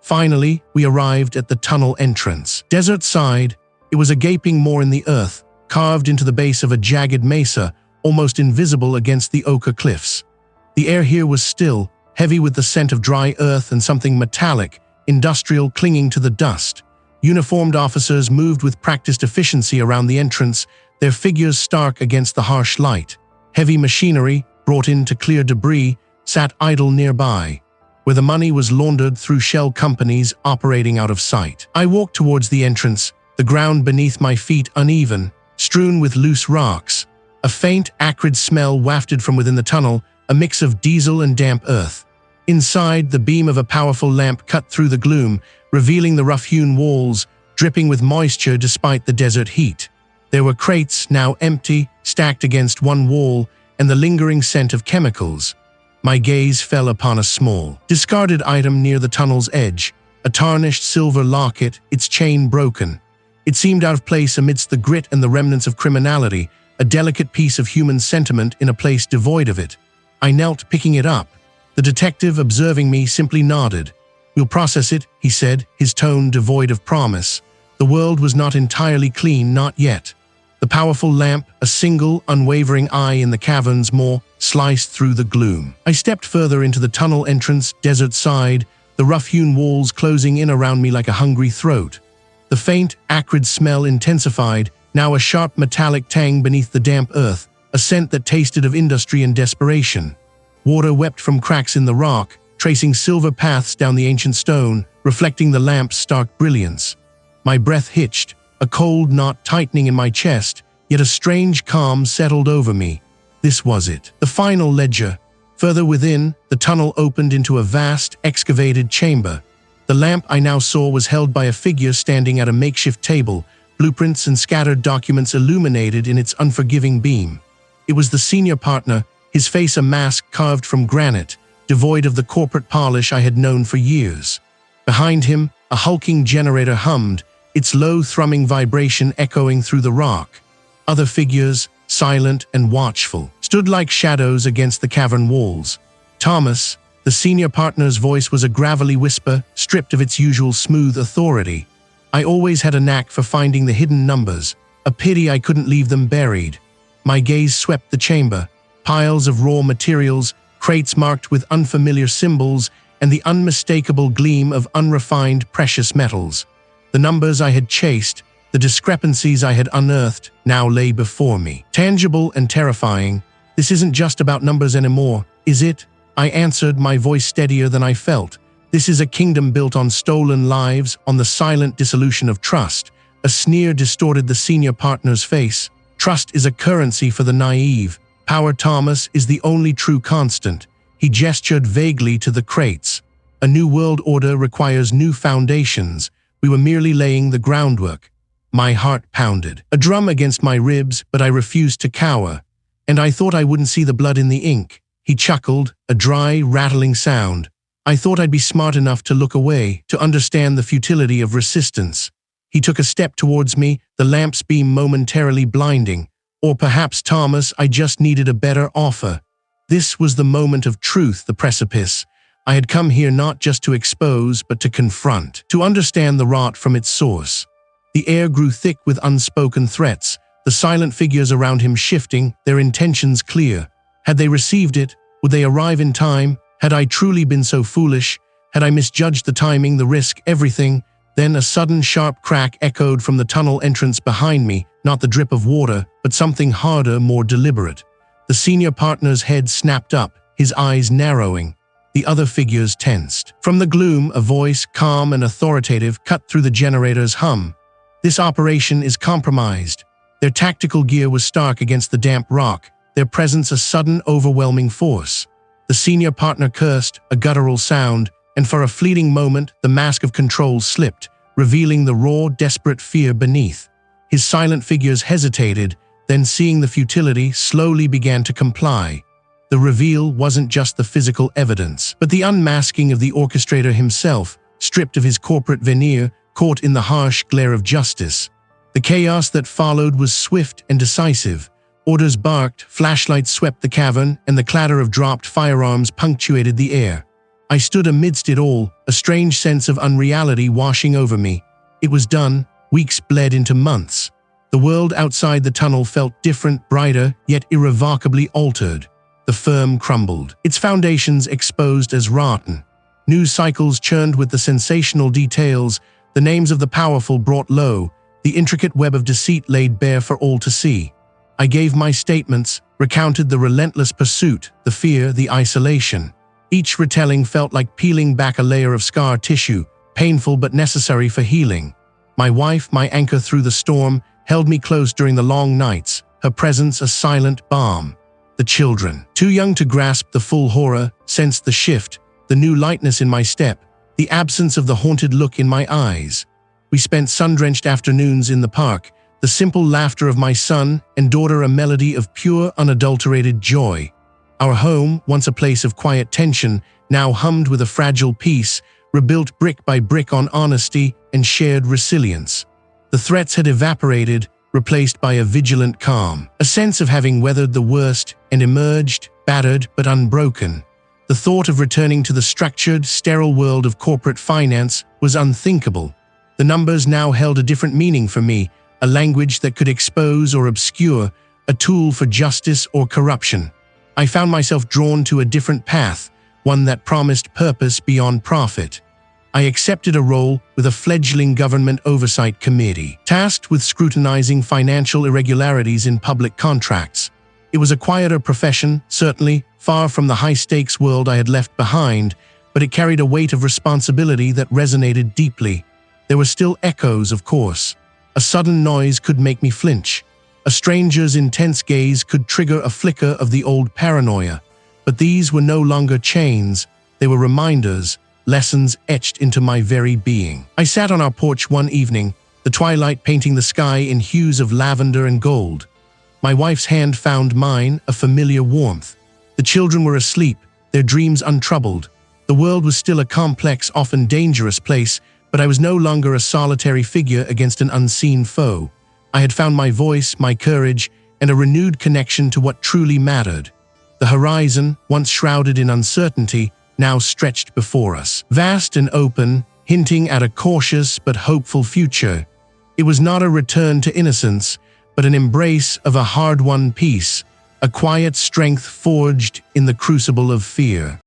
Finally, we arrived at the tunnel entrance. Desert side, it was a gaping maw in the earth, carved into the base of a jagged mesa, almost invisible against the ochre cliffs. The air here was still, heavy with the scent of dry earth and something metallic, industrial, clinging to the dust. Uniformed officers moved with practiced efficiency around the entrance, their figures stark against the harsh light. Heavy machinery, brought in to clear debris, sat idle nearby, where the money was laundered through shell companies operating out of sight. I walked towards the entrance, the ground beneath my feet uneven, strewn with loose rocks. A faint, acrid smell wafted from within the tunnel, a mix of diesel and damp earth. Inside, the beam of a powerful lamp cut through the gloom, revealing the rough-hewn walls, dripping with moisture despite the desert heat. There were crates, now empty, stacked against one wall, and the lingering scent of chemicals. My gaze fell upon a small, discarded item near the tunnel's edge, a tarnished silver locket, its chain broken. It seemed out of place amidst the grit and the remnants of criminality, a delicate piece of human sentiment in a place devoid of it. I knelt, picking it up. The detective, observing me, simply nodded. "We'll process it," he said, his tone devoid of promise. The world was not entirely clean, not yet. The powerful lamp, a single, unwavering eye in the cavern's maw, sliced through the gloom. I stepped further into the tunnel entrance, desert side, the rough-hewn walls closing in around me like a hungry throat. The faint, acrid smell intensified, now a sharp metallic tang beneath the damp earth, a scent that tasted of industry and desperation. Water wept from cracks in the rock, tracing silver paths down the ancient stone, reflecting the lamp's stark brilliance. My breath hitched, a cold knot tightening in my chest, yet a strange calm settled over me. This was it, the final ledger. Further within, the tunnel opened into a vast, excavated chamber. The lamp I now saw was held by a figure standing at a makeshift table, blueprints and scattered documents illuminated in its unforgiving beam. It was the senior partner, his face a mask carved from granite, devoid of the corporate polish I had known for years. Behind him, a hulking generator hummed, its low thrumming vibration echoing through the rock. Other figures, silent and watchful, stood like shadows against the cavern walls. Thomas, the senior partner's voice was a gravelly whisper, stripped of its usual smooth authority. I always had a knack for finding the hidden numbers, a pity I couldn't leave them buried. My gaze swept the chamber, piles of raw materials, crates marked with unfamiliar symbols, and the unmistakable gleam of unrefined precious metals. The numbers I had chased, the discrepancies I had unearthed, now lay before me. Tangible and terrifying. "This isn't just about numbers anymore, is it?" I answered, my voice steadier than I felt. "This is a kingdom built on stolen lives, on the silent dissolution of trust." A sneer distorted the senior partner's face. "Trust is a currency for the naive. Power, Thomas, is the only true constant." He gestured vaguely to the crates. "A new world order requires new foundations. We were merely laying the groundwork." My heart pounded. A drum against my ribs, but I refused to cower. "And I thought I wouldn't see the blood in the ink." He chuckled, a dry, rattling sound. "I thought I'd be smart enough to look away, to understand the futility of resistance." He took a step towards me, the lamp's beam momentarily blinding. Or perhaps, Thomas, I just needed a better offer. This was the moment of truth, the precipice. I had come here not just to expose, but to confront, to understand the rot from its source. The air grew thick with unspoken threats, the silent figures around him shifting, their intentions clear. Had they received it? Would they arrive in time? Had I truly been so foolish? Had I misjudged the timing, the risk, everything? Then a sudden sharp crack echoed from the tunnel entrance behind me, not the drip of water, but something harder, more deliberate. The senior partner's head snapped up, his eyes narrowing. The other figures tensed. From the gloom, a voice, calm and authoritative, cut through the generator's hum. "This operation is compromised." Their tactical gear was stark against the damp rock, their presence a sudden, overwhelming force. The senior partner cursed, a guttural sound, and for a fleeting moment the mask of control slipped, revealing the raw, desperate fear beneath. His silent figures hesitated, then seeing the futility, slowly began to comply. The reveal wasn't just the physical evidence, but the unmasking of the orchestrator himself, stripped of his corporate veneer, caught in the harsh glare of justice. The chaos that followed was swift and decisive. Orders barked, flashlights swept the cavern, and the clatter of dropped firearms punctuated the air. I stood amidst it all, a strange sense of unreality washing over me. It was done. Weeks bled into months. The world outside the tunnel felt different, brighter, yet irrevocably altered. The firm crumbled, its foundations exposed as rotten. News cycles churned with the sensational details, the names of the powerful brought low, the intricate web of deceit laid bare for all to see. I gave my statements, recounted the relentless pursuit, the fear, the isolation. Each retelling felt like peeling back a layer of scar tissue, painful but necessary for healing. My wife, my anchor through the storm, held me close during the long nights, her presence a silent balm. The children, too young to grasp the full horror, sensed the shift, the new lightness in my step, the absence of the haunted look in my eyes. We spent sun-drenched afternoons in the park, the simple laughter of my son and daughter a melody of pure, unadulterated joy. Our home, once a place of quiet tension, now hummed with a fragile peace, rebuilt brick by brick on honesty and shared resilience. The threats had evaporated, replaced by a vigilant calm, a sense of having weathered the worst and emerged, battered but unbroken. The thought of returning to the structured, sterile world of corporate finance was unthinkable. The numbers now held a different meaning for me, a language that could expose or obscure, a tool for justice or corruption. I found myself drawn to a different path, one that promised purpose beyond profit. I accepted a role with a fledgling government oversight committee, tasked with scrutinizing financial irregularities in public contracts. It was a quieter profession, certainly, far from the high-stakes world I had left behind, but it carried a weight of responsibility that resonated deeply. There were still echoes, of course. A sudden noise could make me flinch. A stranger's intense gaze could trigger a flicker of the old paranoia. But these were no longer chains, they were reminders, lessons etched into my very being. I sat on our porch one evening, the twilight painting the sky in hues of lavender and gold. My wife's hand found mine, a familiar warmth. The children were asleep, their dreams untroubled. The world was still a complex, often dangerous place, but I was no longer a solitary figure against an unseen foe. I had found my voice, my courage, and a renewed connection to what truly mattered. The horizon, once shrouded in uncertainty, now stretched before us, vast and open, hinting at a cautious but hopeful future. It was not a return to innocence, but an embrace of a hard-won peace, a quiet strength forged in the crucible of fear.